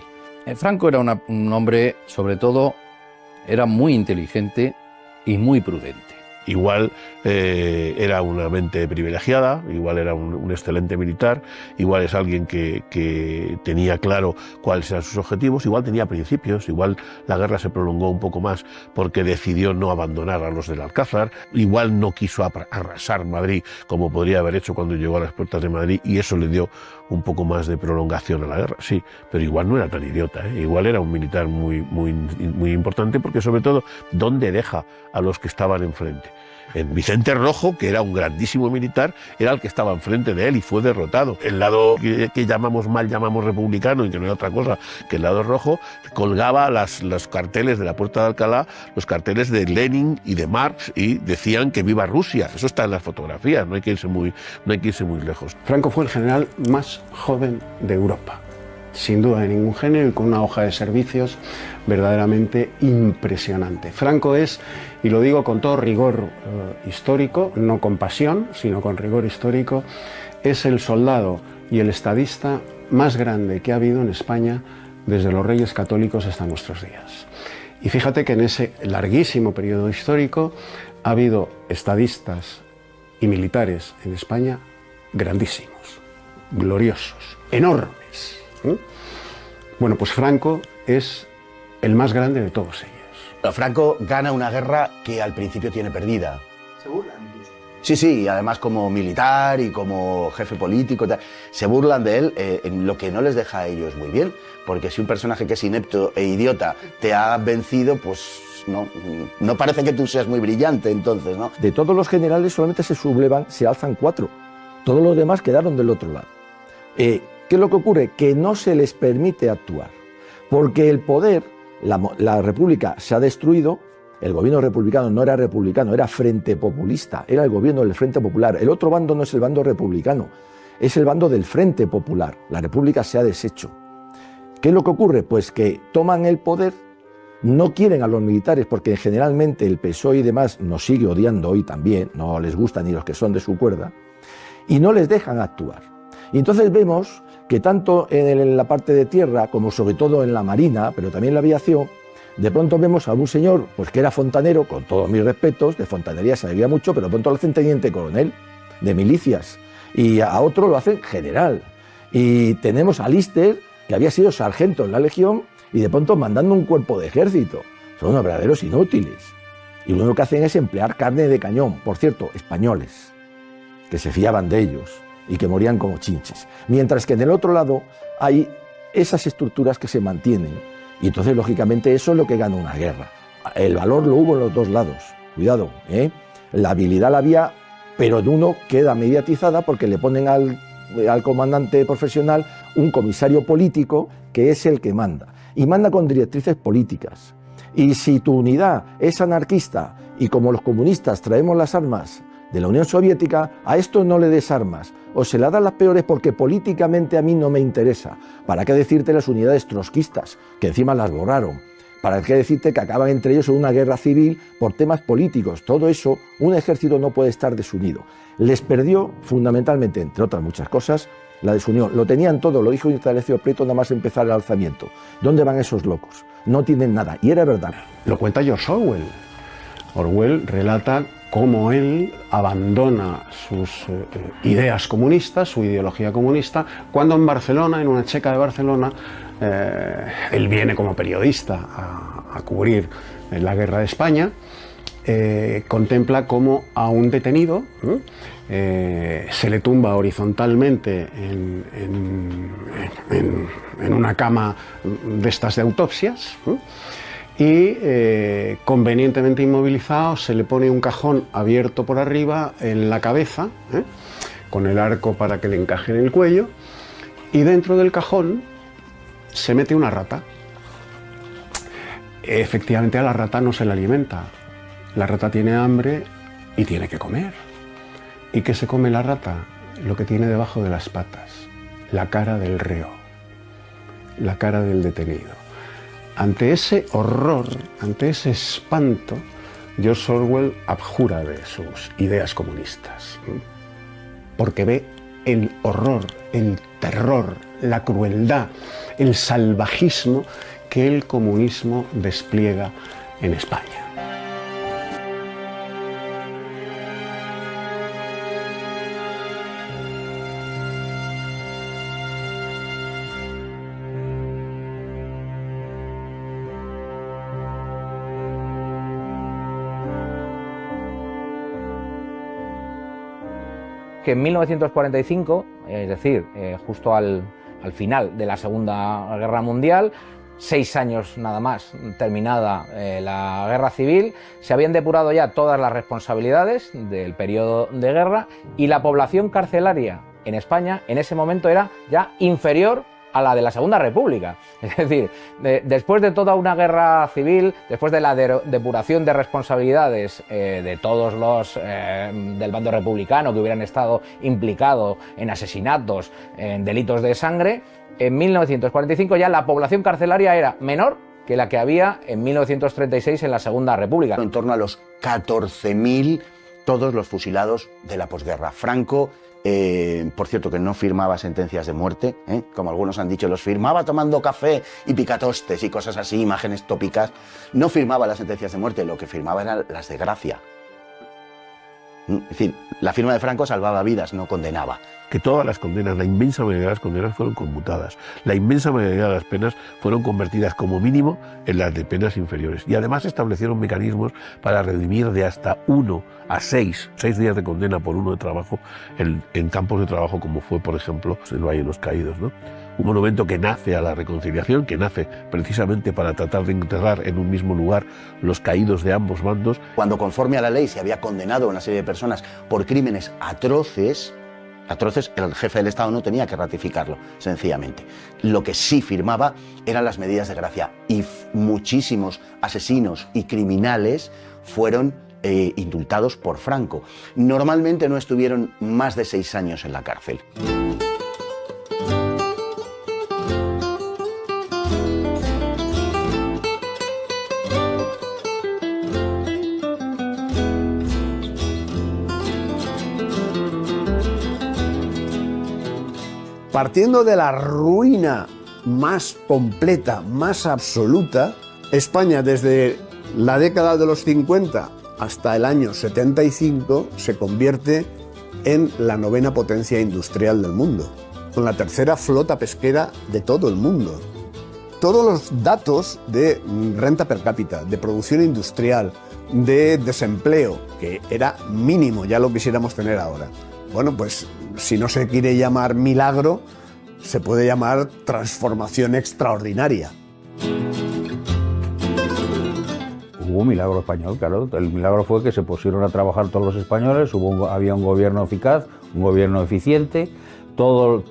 Franco era un hombre, sobre todo, era muy inteligente y muy prudente. igual era una mente privilegiada, igual era un excelente militar, igual es alguien que tenía claro cuáles eran sus objetivos, igual tenía principios, igual la guerra se prolongó un poco más porque decidió no abandonar a los del Alcázar, igual no quiso arrasar Madrid como podría haber hecho cuando llegó a las puertas de Madrid, y eso le dio un poco más de prolongación a la guerra, sí, pero igual no era tan idiota, igual era un militar muy importante, porque sobre todo, ¿dónde deja a los que estaban enfrente? En Vicente Rojo, que era un grandísimo militar, era el que estaba enfrente de él y fue derrotado. El lado que llamamos republicano, y que no era otra cosa que el lado rojo, colgaba los carteles de la Puerta de Alcalá, los carteles de Lenin y de Marx, y decían que viva Rusia. Eso está en las fotografías, no hay que irse muy lejos. Franco fue el general más joven de Europa, sin duda de ningún género, y con una hoja de servicios verdaderamente impresionante. Franco es, y lo digo con todo rigor histórico, no con pasión, sino con rigor histórico, es el soldado y el estadista más grande que ha habido en España desde los Reyes Católicos hasta nuestros días. Y fíjate que en ese larguísimo periodo histórico ha habido estadistas y militares en España grandísimos, gloriosos, enormes. Bueno, pues Franco es el más grande de todos ellos. Franco gana una guerra que al principio tiene perdida. Se burlan incluso. Sí, además como militar y como jefe político, se burlan de él, lo que no les deja a ellos muy bien, porque si un personaje que es inepto e idiota te ha vencido, pues no parece que tú seas muy brillante entonces, ¿no? De todos los generales solamente se alzan 4, todos los demás quedaron del otro lado. ¿Qué es lo que ocurre? Que no se les permite actuar, porque el poder, la república se ha destruido. El gobierno republicano no era republicano, era Frente Populista, era el gobierno del Frente Popular. El otro bando no es el bando republicano, es el bando del Frente Popular. La república se ha deshecho. ¿Qué es lo que ocurre? Pues que toman el poder, no quieren a los militares, porque generalmente el PSOE y demás nos sigue odiando hoy también, no les gusta ni los que son de su cuerda, y no les dejan actuar. Y entonces vemos que tanto en la parte de tierra, como sobre todo en la marina, pero también en la aviación, de pronto vemos a un señor pues que era fontanero, con todos mis respetos, de fontanería sabía mucho, pero de pronto lo hacen teniente coronel de milicias, y a otro lo hacen general. Y tenemos a Lister, que había sido sargento en la Legión, y de pronto mandando un cuerpo de ejército. Son unos verdaderos inútiles. Y lo único que hacen es emplear carne de cañón, por cierto, españoles, que se fiaban de ellos y que morían como chinches. Mientras que en el otro lado hay esas estructuras que se mantienen. Y entonces, lógicamente, eso es lo que gana una guerra. El valor lo hubo en los dos lados. Cuidado, ¿eh? La habilidad la había, pero de uno queda mediatizada porque le ponen al comandante profesional un comisario político que es el que manda. Y manda con directrices políticas. Y si tu unidad es anarquista y como los comunistas traemos las armas de la Unión Soviética, a esto no le des armas, o se la dan las peores porque políticamente a mí no me interesa. ¿Para qué decirte las unidades trotskistas, que encima las borraron? ¿Para qué decirte que acaban entre ellos en una guerra civil por temas políticos? Todo eso, un ejército no puede estar desunido. Les perdió fundamentalmente, entre otras muchas cosas, la desunión. Lo tenían todo, lo dijo Indalecio Prieto nada más empezar el alzamiento. ¿Dónde van esos locos? No tienen nada, y era verdad. Lo cuenta George Orwell. Orwell relata cómo él abandona sus ideas comunistas, su ideología comunista, cuando en Barcelona, en una checa de Barcelona, él viene como periodista a cubrir la guerra de España, contempla cómo a un detenido se le tumba horizontalmente en una cama de estas de autopsias, y convenientemente inmovilizado se le pone un cajón abierto por arriba en la cabeza, con el arco para que le encaje en el cuello, y dentro del cajón se mete una rata. Efectivamente a la rata no se la alimenta, la rata tiene hambre y tiene que comer. ¿Y qué se come la rata? Lo que tiene debajo de las patas, la cara del reo, la cara del detenido. Ante ese horror, ante ese espanto, George Orwell abjura de sus ideas comunistas, porque ve el horror, el terror, la crueldad, el salvajismo que el comunismo despliega en España. que en 1945, es decir, justo al final de la Segunda Guerra Mundial, 6 años nada más terminada la Guerra Civil, se habían depurado ya todas las responsabilidades del periodo de guerra y la población carcelaria en España en ese momento era ya inferior a la de la Segunda República. Es decir, después de toda una guerra civil, después de la depuración de responsabilidades de todos los del bando republicano que hubieran estado implicados en asesinatos, en delitos de sangre, en 1945 ya la población carcelaria era menor que la que había en 1936 en la Segunda República. En torno a los 14.000 todos los fusilados de la posguerra. Franco, por cierto, que no firmaba sentencias de muerte, como algunos han dicho, los firmaba tomando café y picatostes y cosas así, imágenes tópicas. No firmaba las sentencias de muerte, lo que firmaba eran las de gracia. Es decir, la firma de Franco salvaba vidas, no condenaba. Que todas las condenas, la inmensa mayoría de las condenas fueron conmutadas. La inmensa mayoría de las penas fueron convertidas como mínimo en las de penas inferiores. Y además establecieron mecanismos para redimir de hasta 1 a 6 días de condena por 1 de trabajo en campos de trabajo como fue, por ejemplo, el Valle de los Caídos, ¿no? Un monumento que nace a la reconciliación, que nace precisamente para tratar de enterrar en un mismo lugar los caídos de ambos bandos. Cuando conforme a la ley se había condenado a una serie de personas por crímenes atroces, el jefe del Estado no tenía que ratificarlo, sencillamente. Lo que sí firmaba eran las medidas de gracia y muchísimos asesinos y criminales fueron indultados por Franco. Normalmente no estuvieron más de 6 años en la cárcel. Partiendo de la ruina más completa, más absoluta, España desde la década de los 50 hasta el año 75 se convierte en la 9ª potencia industrial del mundo, con la 3ª flota pesquera de todo el mundo. Todos los datos de renta per cápita, de producción industrial, de desempleo, que era mínimo, ya lo quisiéramos tener ahora. Bueno, pues si no se quiere llamar milagro, se puede llamar transformación extraordinaria. Hubo un milagro español, claro. El milagro fue que se pusieron a trabajar todos los españoles, había un gobierno eficaz, un gobierno eficiente, todo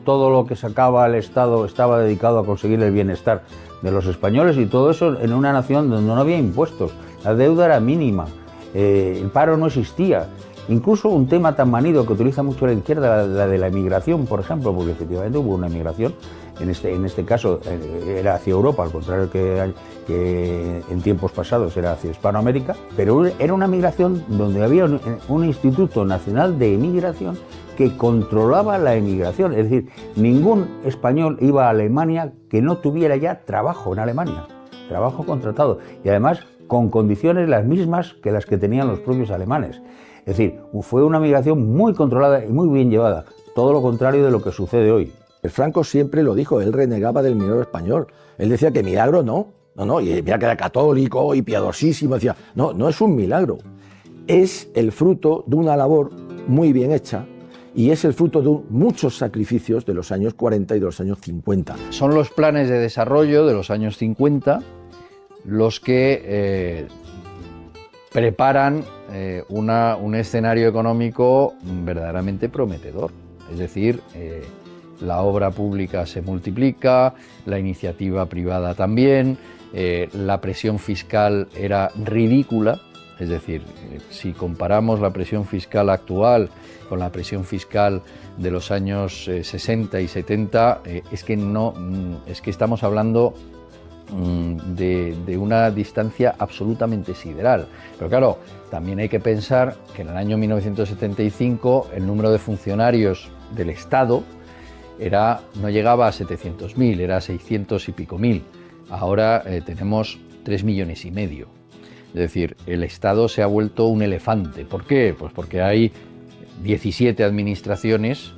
lo que sacaba el Estado estaba dedicado a conseguir el bienestar de los españoles y todo eso en una nación donde no había impuestos, la deuda era mínima, el paro no existía. Incluso un tema tan manido que utiliza mucho la izquierda, la de la emigración, por ejemplo, porque efectivamente hubo una emigración, en este caso era hacia Europa, al contrario que en tiempos pasados era hacia Hispanoamérica, pero era una migración donde había un Instituto Nacional de Emigración que controlaba la emigración, es decir, ningún español iba a Alemania que no tuviera ya trabajo en Alemania, trabajo contratado, y además con condiciones las mismas que las que tenían los propios alemanes. Es decir, fue una migración muy controlada y muy bien llevada, todo lo contrario de lo que sucede hoy. El Franco siempre lo dijo, él renegaba del milagro español. Él decía que milagro no, y mira que era católico y piadosísimo, decía, no es un milagro, es el fruto de una labor muy bien hecha y es el fruto de muchos sacrificios de los años 40 y de los años 50. Son los planes de desarrollo de los años 50 los que preparan un escenario económico verdaderamente prometedor. Es decir, la obra pública se multiplica, la iniciativa privada también, la presión fiscal era ridícula. Es decir, si comparamos la presión fiscal actual con la presión fiscal de los años 60 y 70, es que estamos hablando de una distancia absolutamente sideral. Pero claro, también hay que pensar que en el año 1975 el número de funcionarios del Estado no llegaba a 700.000, era 600 y pico mil. Ahora tenemos 3,5 millones. Es decir, el Estado se ha vuelto un elefante. ¿Por qué? Pues porque hay 17 administraciones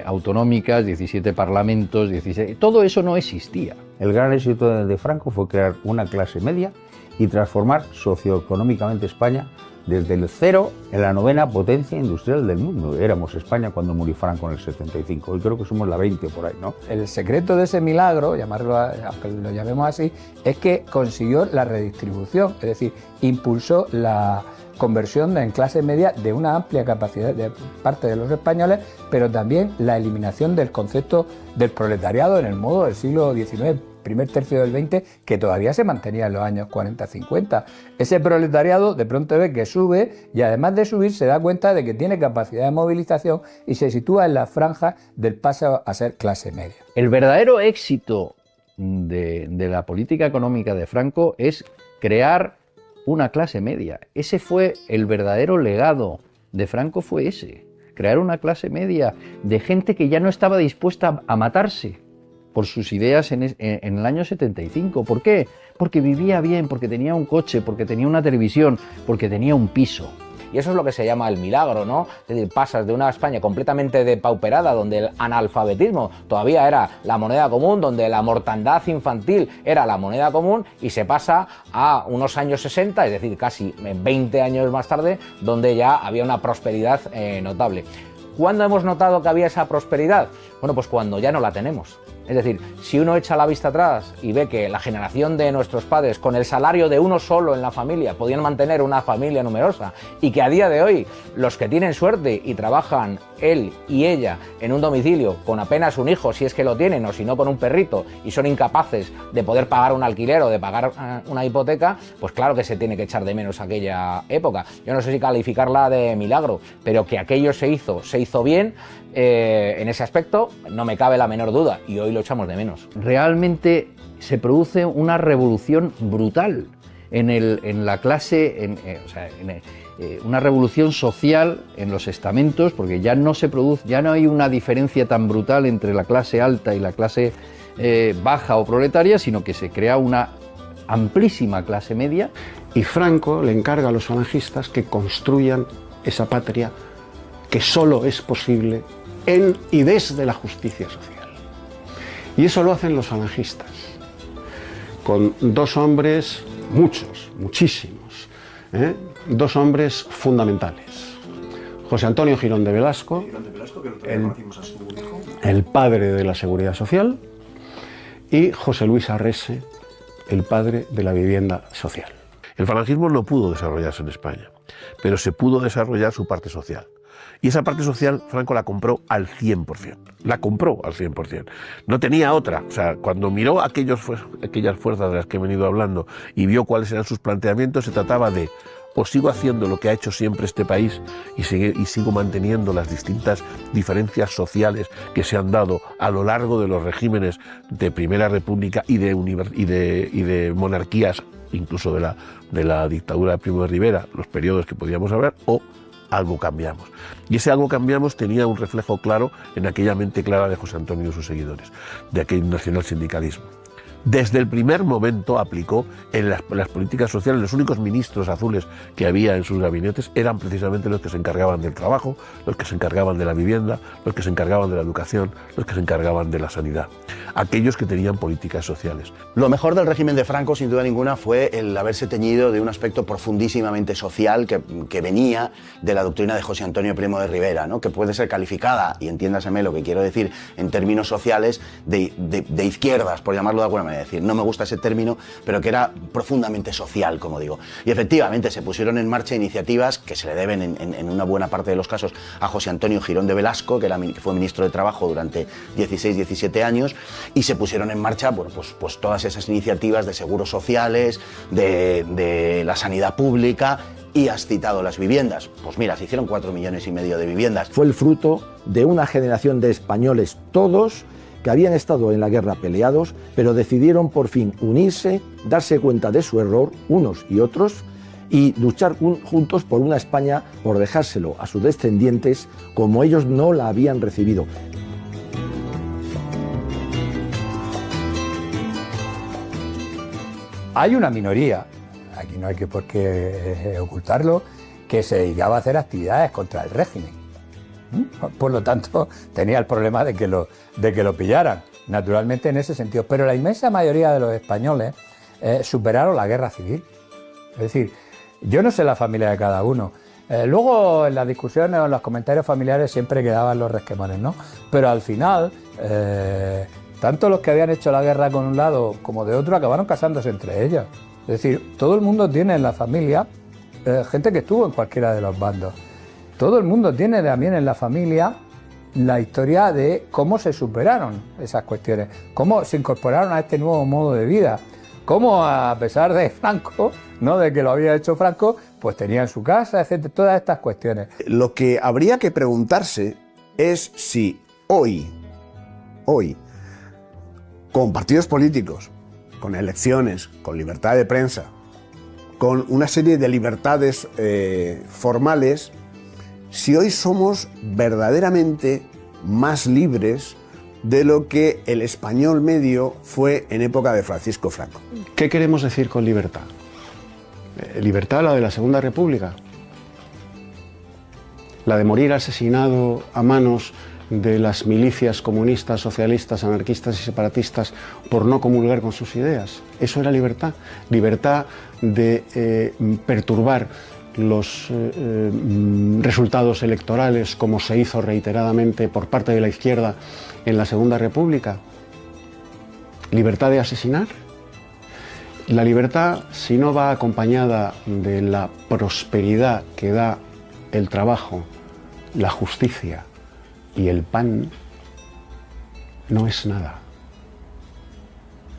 autonómicas, 17 parlamentos, 17... Todo eso no existía. El gran éxito de Franco fue crear una clase media y transformar socioeconómicamente España desde el cero en la 9ª potencia industrial del mundo. Éramos España cuando murió Franco en el 75, hoy creo que somos la 20 por ahí, ¿no? El secreto de ese milagro, llamarlo, aunque lo llamemos así, es que consiguió la redistribución, es decir, impulsó la conversión en clase media de una amplia capacidad de parte de los españoles, pero también la eliminación del concepto del proletariado en el modo del siglo XIX, primer tercio del XX, que todavía se mantenía en los años 40-50. Ese proletariado de pronto ve que sube y además de subir se da cuenta de que tiene capacidad de movilización y se sitúa en la franja del paso a ser clase media. El verdadero éxito de la política económica de Franco es crear una clase media. Ese fue el verdadero legado de Franco, fue ese, crear una clase media de gente que ya no estaba dispuesta a matarse por sus ideas en el año 75. ¿Por qué? Porque vivía bien, porque tenía un coche, porque tenía una televisión, porque tenía un piso. Y eso es lo que se llama el milagro, ¿no? Es decir, pasas de una España completamente depauperada, donde el analfabetismo todavía era la moneda común, donde la mortandad infantil era la moneda común, y se pasa a unos años 60, es decir, casi 20 años más tarde, donde ya había una prosperidad notable. ¿Cuándo hemos notado que había esa prosperidad? Bueno, pues cuando ya no la tenemos. Es decir, si uno echa la vista atrás y ve que la generación de nuestros padres, con el salario de uno solo en la familia, podían mantener una familia numerosa, y que a día de hoy los que tienen suerte y trabajan él y ella en un domicilio con apenas un hijo, si es que lo tienen, o si no con un perrito, y son incapaces de poder pagar un alquiler o de pagar una hipoteca, pues claro que se tiene que echar de menos aquella época. Yo no sé si calificarla de milagro, pero que aquello se hizo bien. En ese aspecto no me cabe la menor duda, y hoy lo echamos de menos. Realmente se produce una revolución brutal en la clase, una revolución social en los estamentos, porque ya no hay una diferencia tan brutal entre la clase alta y la clase baja o proletaria, sino que se crea una amplísima clase media. Y Franco le encarga a los falangistas que construyan esa patria que solo es posible en y desde la justicia social. Y eso lo hacen los falangistas, con dos hombres, muchísimos, dos hombres fundamentales. José Antonio Girón de Velasco, el padre de la Seguridad Social, y José Luis Arrese, el padre de la vivienda social. El falangismo no pudo desarrollarse en España, pero se pudo desarrollar su parte social. Y esa parte social Franco la compró al 100%. La compró al 100%. No tenía otra. O sea, cuando miró aquellas fuerzas de las que he venido hablando y vio cuáles eran sus planteamientos, se trataba de: o sigo haciendo lo que ha hecho siempre este país y sigo manteniendo las distintas diferencias sociales que se han dado a lo largo de los regímenes de Primera República y de monarquías, incluso de la dictadura de Primo de Rivera, los periodos que podíamos hablar, o algo cambiamos. Y ese algo cambiamos tenía un reflejo claro en aquella mente clara de José Antonio y sus seguidores, de aquel nacionalsindicalismo. Desde el primer momento aplicó en las políticas sociales. Los únicos ministros azules que había en sus gabinetes eran precisamente los que se encargaban del trabajo, los que se encargaban de la vivienda, los que se encargaban de la educación, los que se encargaban de la sanidad, aquellos que tenían políticas sociales. Lo mejor del régimen de Franco, sin duda ninguna, fue el haberse teñido de un aspecto profundísimamente social que venía de la doctrina de José Antonio Primo de Rivera, ¿no? Que puede ser calificada, y entiéndaseme lo que quiero decir en términos sociales, de izquierdas, por llamarlo de alguna manera. Es decir, no me gusta ese término, pero que era profundamente social, como digo. Y efectivamente se pusieron en marcha iniciativas que se le deben en una buena parte de los casos a José Antonio Girón de Velasco, que fue ministro de Trabajo durante 16-17 años, y se pusieron en marcha pues todas esas iniciativas de seguros sociales, de la sanidad pública. Y has citado las viviendas. Pues mira, se hicieron 4,5 millones de viviendas. Fue el fruto de una generación de españoles, todos, que habían estado en la guerra peleados, pero decidieron por fin unirse, darse cuenta de su error, unos y otros, y luchar juntos por una España, por dejárselo a sus descendientes como ellos no la habían recibido. Hay una minoría, aquí no hay por qué ocultarlo, que se dedicaba a hacer actividades contra el régimen. Por lo tanto, tenía el problema de que lo pillaran, naturalmente en ese sentido. Pero la inmensa mayoría de los españoles superaron la guerra civil. Es decir, Yo no sé la familia de cada uno. Luego en las discusiones o en los comentarios familiares siempre quedaban los resquemores, ¿no? Pero al final, tanto los que habían hecho la guerra con un lado como de otro acabaron casándose entre ellos. Es decir, todo el mundo tiene en la familia gente que estuvo en cualquiera de los bandos. Todo el mundo tiene también en la familia la historia de cómo se superaron esas cuestiones, cómo se incorporaron a este nuevo modo de vida, cómo a pesar de Franco, ¿no?, de que lo había hecho Franco, pues tenían su casa, etcétera, todas estas cuestiones. Lo que habría que preguntarse es si hoy, con partidos políticos, con elecciones, con libertad de prensa, con una serie de libertades formales, si hoy somos verdaderamente más libres de lo que el español medio fue en época de Francisco Franco. ¿Qué queremos decir con libertad? ¿Libertad la de la Segunda República? ¿La de morir asesinado a manos de las milicias comunistas, socialistas, anarquistas y separatistas por no comulgar con sus ideas? ¿Eso era libertad? ¿Libertad de perturbar los resultados electorales como se hizo reiteradamente por parte de la izquierda en la Segunda República? ¿Libertad de asesinar? La libertad, si no va acompañada de la prosperidad que da el trabajo, la justicia y el pan, no es nada.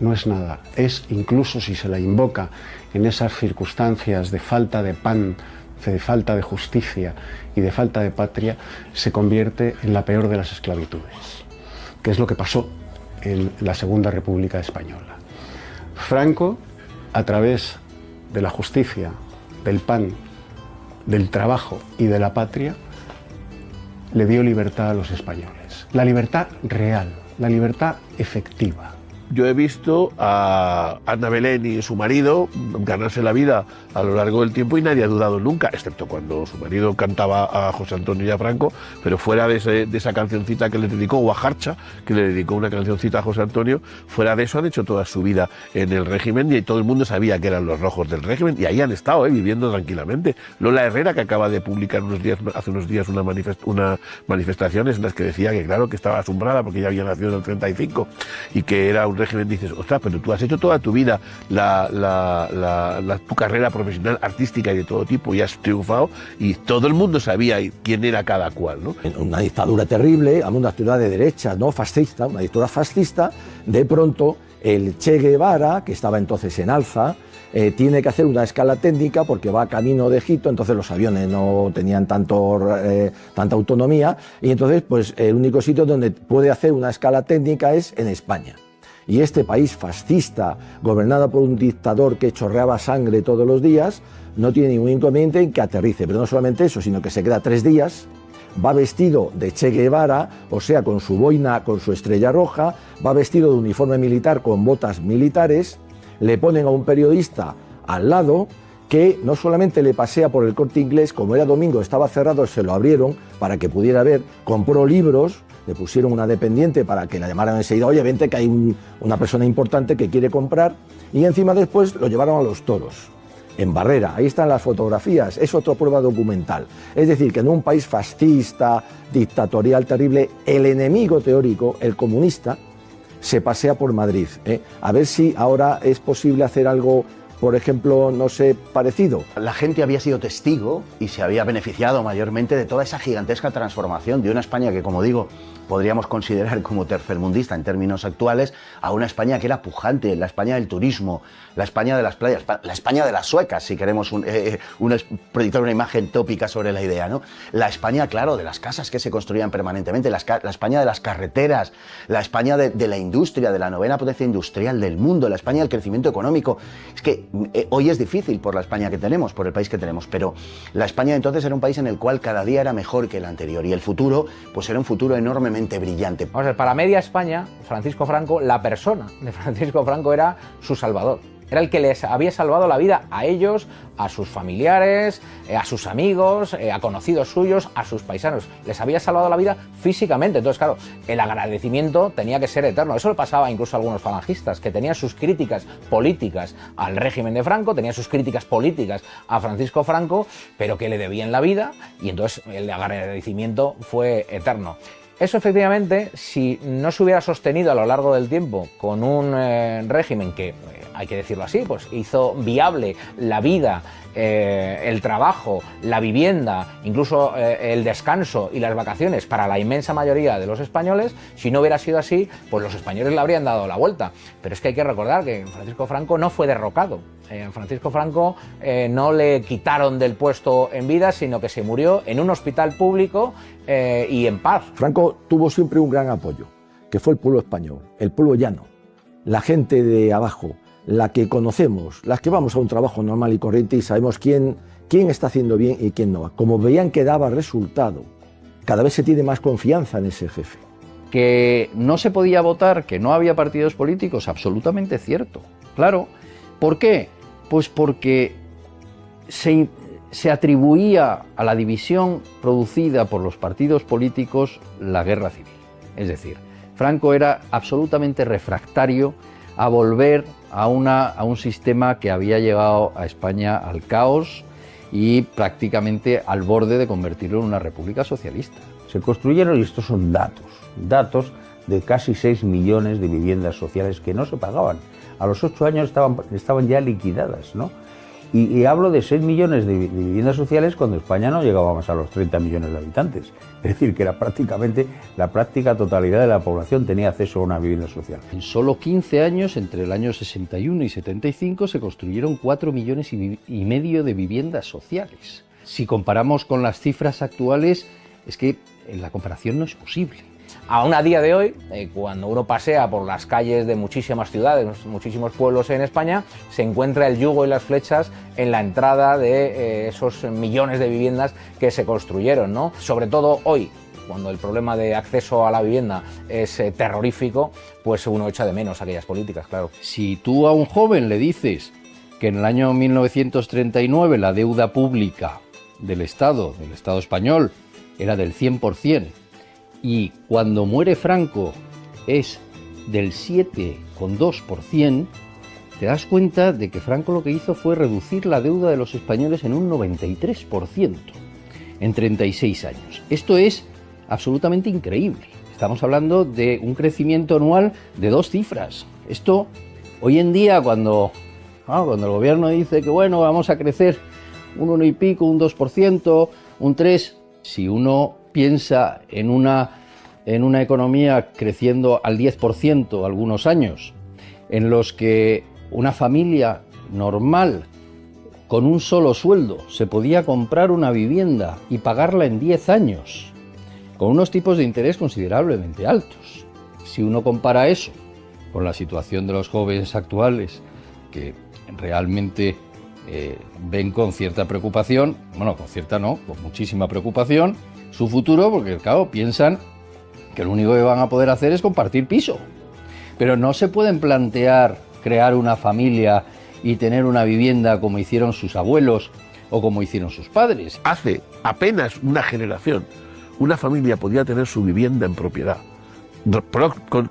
No es nada. Es, incluso si se la invoca en esas circunstancias de falta de pan, de falta de justicia y de falta de patria, se convierte en la peor de las esclavitudes, que es lo que pasó en la Segunda República Española. Franco, a través de la justicia, del pan, del trabajo y de la patria, le dio libertad a los españoles. La libertad real, la libertad efectiva. Yo he visto a Ana Belén y su marido ganarse la vida a lo largo del tiempo y nadie ha dudado nunca, excepto cuando su marido cantaba a José Antonio y a Franco, pero fuera de esa cancioncita que le dedicó, o a Jarcha, que le dedicó una cancioncita a José Antonio, fuera de eso han hecho toda su vida en el régimen y todo el mundo sabía que eran los rojos del régimen y ahí han estado viviendo tranquilamente. Lola Herrera, que acaba de publicar hace unos días unas manifestaciones en las que decía que claro, que estaba asombrada porque ya había nacido en el 35 y que era un régimen, dices, ostras, pero tú has hecho toda tu vida tu carrera profesional, artística y de todo tipo y has triunfado y todo el mundo sabía quién era cada cual, ¿no? Una dictadura terrible, una dictadura de derecha, no fascista, una dictadura fascista, de pronto el Che Guevara, que estaba entonces en alza, tiene que hacer una escala técnica porque va camino de Egipto, entonces los aviones no tenían tanta autonomía y entonces pues el único sitio donde puede hacer una escala técnica es en España. Y este país fascista, gobernado por un dictador que chorreaba sangre todos los días, no tiene ningún inconveniente en que aterrice. Pero no solamente eso, sino que se queda 3 días, va vestido de Che Guevara, o sea, con su boina, con su estrella roja, va vestido de uniforme militar con botas militares, le ponen a un periodista al lado que no solamente le pasea por el Corte Inglés, como era domingo, estaba cerrado, se lo abrieron para que pudiera ver, compró libros, le pusieron una dependiente para que la llamaran enseguida, oye, vente que hay una persona importante que quiere comprar, y encima después lo llevaron a los toros, en Barrera, ahí están las fotografías, es otra prueba documental. Es decir, que en un país fascista, dictatorial, terrible, el enemigo teórico, el comunista, se pasea por Madrid. A ver si ahora es posible hacer algo, por ejemplo, no sé, parecido. La gente había sido testigo y se había beneficiado mayormente de toda esa gigantesca transformación de una España que, como digo, podríamos considerar como tercermundista en términos actuales, a una España que era pujante, la España del turismo, la España de las playas, la España de las suecas, si queremos proyectar una imagen tópica sobre la idea, ¿no? La España, claro, de las casas que se construían permanentemente, la España de las carreteras, la España de la industria, de la 9ª potencia industrial del mundo, la España del crecimiento económico. Es que hoy es difícil por la España que tenemos, por el país que tenemos, pero la España de entonces era un país en el cual cada día era mejor que el anterior y el futuro, pues era un futuro enormemente brillante. Vamos a ver, para media España, Francisco Franco, la persona de Francisco Franco era su salvador. Era el que les había salvado la vida a ellos, a sus familiares, a sus amigos, a conocidos suyos, a sus paisanos. Les había salvado la vida físicamente. Entonces, claro, el agradecimiento tenía que ser eterno. Eso le pasaba incluso a algunos falangistas, que tenían sus críticas políticas al régimen de Franco, tenían sus críticas políticas a Francisco Franco, pero que le debían la vida, y entonces el agradecimiento fue eterno. Eso, efectivamente, si no se hubiera sostenido a lo largo del tiempo con un régimen que, hay que decirlo así, pues hizo viable la vida, el trabajo, la vivienda, incluso el descanso y las vacaciones para la inmensa mayoría de los españoles, si no hubiera sido así, pues los españoles le habrían dado la vuelta. Pero es que hay que recordar que Francisco Franco no fue derrocado. Francisco Franco no le quitaron del puesto en vida, sino que se murió en un hospital público y en paz. Franco tuvo siempre un gran apoyo, que fue el pueblo español, el pueblo llano, la gente de abajo, la que conocemos, las que vamos a un trabajo normal y corriente y sabemos quién está haciendo bien y quién no. Como veían que daba resultado, cada vez se tiene más confianza en ese jefe. Que no se podía votar, que no había partidos políticos, absolutamente cierto. Claro. ¿Por qué? Pues porque se atribuía a la división producida por los partidos políticos la guerra civil. Es decir, Franco era absolutamente refractario a volver a un sistema que había llevado a España al caos y prácticamente al borde de convertirlo en una república socialista. Se construyeron, y estos son datos de casi 6 millones de viviendas sociales que no se pagaban. A los 8 años estaban ya liquidadas, ¿no? Y hablo de 6 millones de viviendas sociales cuando España no llegaba más a los 30 millones de habitantes. Es decir, que era prácticamente la práctica totalidad de la población tenía acceso a una vivienda social. En solo 15 años, entre el año 61 y 75, se construyeron 4 millones y medio de viviendas sociales. Si comparamos con las cifras actuales, es que la comparación no es posible. Aún a día de hoy, cuando uno pasea por las calles de muchísimas ciudades, muchísimos pueblos en España, se encuentra el yugo y las flechas en la entrada de esos millones de viviendas que se construyeron, ¿no? Sobre todo hoy, cuando el problema de acceso a la vivienda es terrorífico, pues uno echa de menos aquellas políticas, claro. Si tú a un joven le dices que en el año 1939 la deuda pública del Estado español, era del 100%, y cuando muere Franco es del 7,2%, te das cuenta de que Franco lo que hizo fue reducir la deuda de los españoles en un 93% en 36 años. Esto es absolutamente increíble. Estamos hablando de un crecimiento anual de 2 cifras. Esto, hoy en día, cuando el gobierno dice que bueno, vamos a crecer un 1 y pico, un 2%, un 3%, si uno piensa en una economía creciendo al 10% algunos años, en los que una familia normal con un solo sueldo se podía comprar una vivienda y pagarla en 10 años, con unos tipos de interés considerablemente altos. Si uno compara eso con la situación de los jóvenes actuales, que realmente ven con cierta preocupación, bueno, con cierta no, con muchísima preocupación, su futuro, porque claro, piensan que lo único que van a poder hacer es compartir piso. Pero no se pueden plantear crear una familia y tener una vivienda como hicieron sus abuelos o como hicieron sus padres. Hace apenas una generación, una familia podía tener su vivienda en propiedad,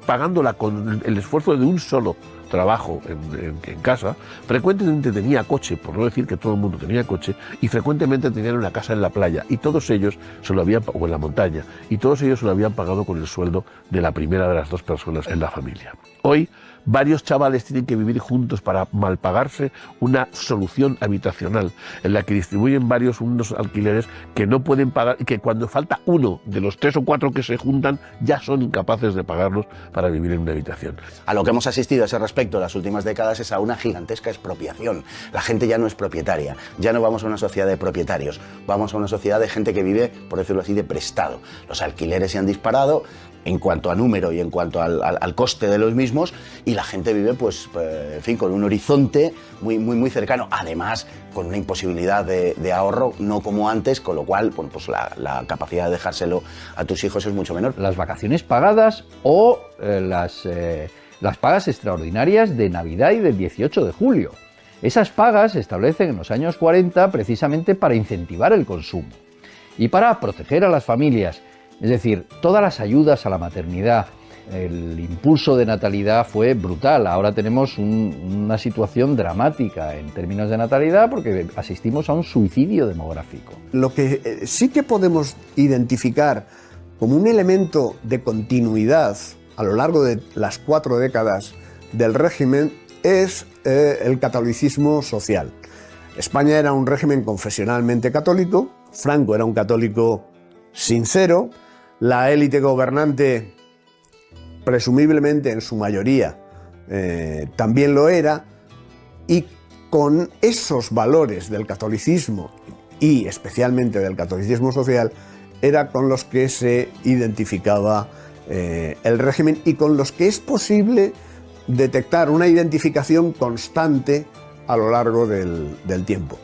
pagándola con el esfuerzo de un solo trabajo en casa. Frecuentemente tenía coche, por no decir que todo el mundo tenía coche, y frecuentemente tenían una casa en la playa, y todos ellos se lo habían, o en la montaña, y todos ellos se lo habían pagado con el sueldo de la primera de las 2 personas en la familia. Hoy, varios chavales tienen que vivir juntos para malpagarse una solución habitacional en la que distribuyen unos alquileres que no pueden pagar, y que cuando falta uno de los 3 o 4 que se juntan ya son incapaces de pagarlos para vivir en una habitación. A lo que hemos asistido a ese respecto en las últimas décadas es a una gigantesca expropiación. La gente ya no es propietaria, ya no vamos a una sociedad de propietarios, vamos a una sociedad de gente que vive, por decirlo así, de prestado. Los alquileres se han disparado en cuanto a número y en cuanto al coste de los mismos, y la gente vive, pues, en fin, con un horizonte muy cercano, además con una imposibilidad de ahorro, no como antes, con lo cual, bueno, pues la capacidad de dejárselo a tus hijos es mucho menor. Las vacaciones pagadas o las pagas extraordinarias de Navidad y del 18 de julio. Esas pagas se establecen en los años 40 precisamente para incentivar el consumo y para proteger a las familias. Es decir, todas las ayudas a la maternidad, el impulso de natalidad fue brutal. Ahora tenemos una situación dramática en términos de natalidad porque asistimos a un suicidio demográfico. Lo que sí que podemos identificar como un elemento de continuidad a lo largo de las 4 décadas del régimen es el catolicismo social. España era un régimen confesionalmente católico, Franco era un católico sincero, la élite gobernante, presumiblemente en su mayoría, también lo era, y con esos valores del catolicismo y especialmente del catolicismo social era con los que se identificaba el régimen y con los que es posible detectar una identificación constante a lo largo del tiempo.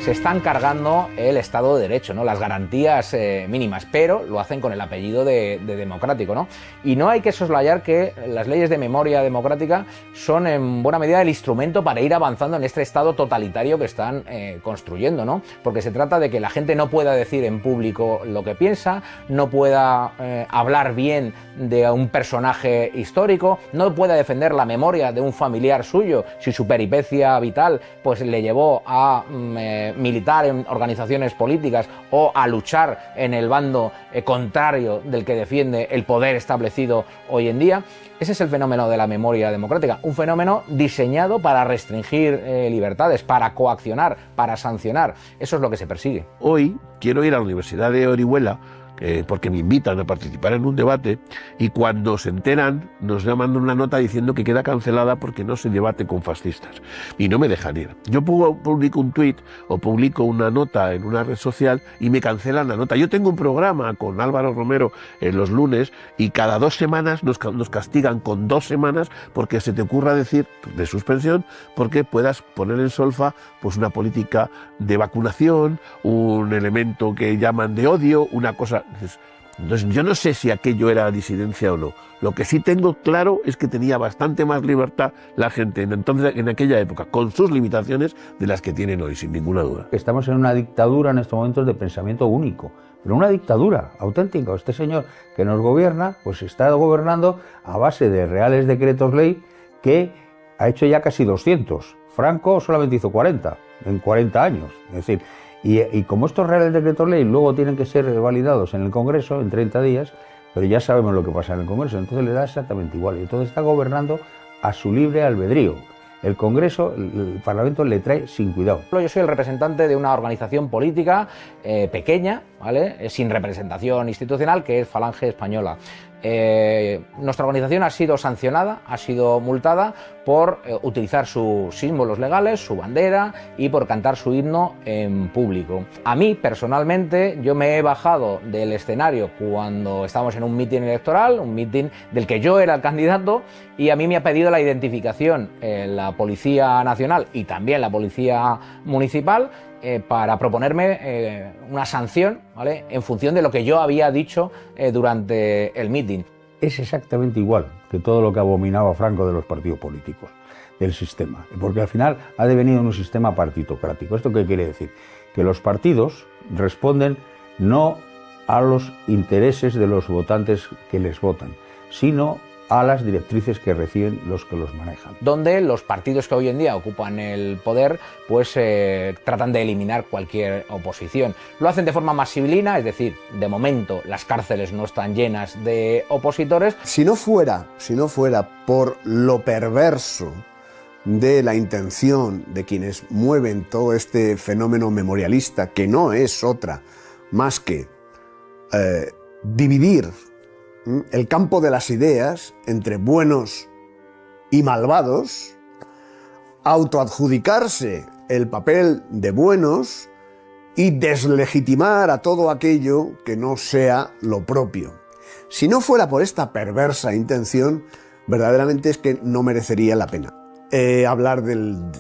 Se están cargando el Estado de Derecho, ¿no? Las garantías mínimas, pero lo hacen con el apellido de democrático, ¿no? Y no hay que soslayar que las leyes de memoria democrática son en buena medida el instrumento para ir avanzando en este Estado totalitario que están construyendo, ¿no? Porque se trata de que la gente no pueda decir en público lo que piensa, no pueda hablar bien de un personaje histórico, no pueda defender la memoria de un familiar suyo si su peripecia vital pues le llevó a militar en organizaciones políticas o a luchar en el bando contrario del que defiende el poder establecido hoy en día. Ese es el fenómeno de la memoria democrática, un fenómeno diseñado para restringir libertades, para coaccionar, para sancionar. Eso es lo que se persigue. Hoy quiero ir a la Universidad de Orihuela porque me invitan a participar en un debate y cuando se enteran nos mandan una nota diciendo que queda cancelada porque no se debate con fascistas y no me dejan ir. Yo publico un tuit o publico una nota en una red social y me cancelan la nota. Yo tengo un programa con Álvaro Romero los lunes y cada 2 semanas nos castigan con 2 semanas porque se te ocurra decir de suspensión porque puedas poner en solfa pues una política de vacunación, un elemento que llaman de odio, una cosa. Entonces yo no sé si aquello era disidencia o no. Lo que sí tengo claro es que tenía bastante más libertad la gente en aquella época, con sus limitaciones de las que tienen hoy, sin ninguna duda. Estamos en una dictadura en estos momentos de pensamiento único, pero una dictadura auténtica. Este señor que nos gobierna, pues está gobernando a base de reales decretos ley que ha hecho ya casi 200. Franco solamente hizo 40 en 40 años. Es decir, y como estos reales decretos ley luego tienen que ser validados en el Congreso en 30 días, pero ya sabemos lo que pasa en el Congreso, entonces le da exactamente igual. Y entonces está gobernando a su libre albedrío. El Congreso, el Parlamento le trae sin cuidado. Yo soy el representante de una organización política pequeña, ¿vale? Sin representación institucional, que es Falange Española. Nuestra organización ha sido sancionada, ha sido multada por utilizar sus símbolos legales, su bandera y por cantar su himno en público. A mí, personalmente, yo me he bajado del escenario cuando estábamos en un mitin electoral, un mitin del que yo era el candidato, y a mí me ha pedido la identificación la Policía Nacional y también la Policía Municipal para proponerme una sanción, ¿vale?, en función de lo que yo había dicho durante el mitin. Es exactamente igual que todo lo que abominaba Franco de los partidos políticos, del sistema, porque al final ha devenido en un sistema partitocrático. ¿Esto qué quiere decir? Que los partidos responden no a los intereses de los votantes que les votan, sino a las directrices que reciben los que los manejan. Donde los partidos que hoy en día ocupan el poder pues tratan de eliminar cualquier oposición. Lo hacen de forma más civilina, es decir, de momento las cárceles no están llenas de opositores. Si no fuera por lo perverso de la intención de quienes mueven todo este fenómeno memorialista, que no es otra más que dividir el campo de las ideas entre buenos y malvados, autoadjudicarse el papel de buenos y deslegitimar a todo aquello que no sea lo propio. Si no fuera por esta perversa intención, verdaderamente es que no merecería la pena hablar del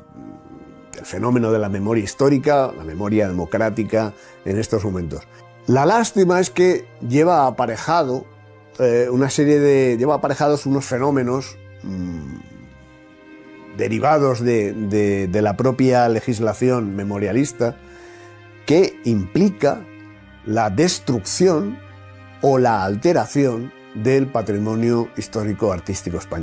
fenómeno de la memoria histórica, la memoria democrática en estos momentos. La lástima es que lleva aparejados unos fenómenos derivados de la propia legislación memorialista que implica la destrucción o la alteración del patrimonio histórico artístico español.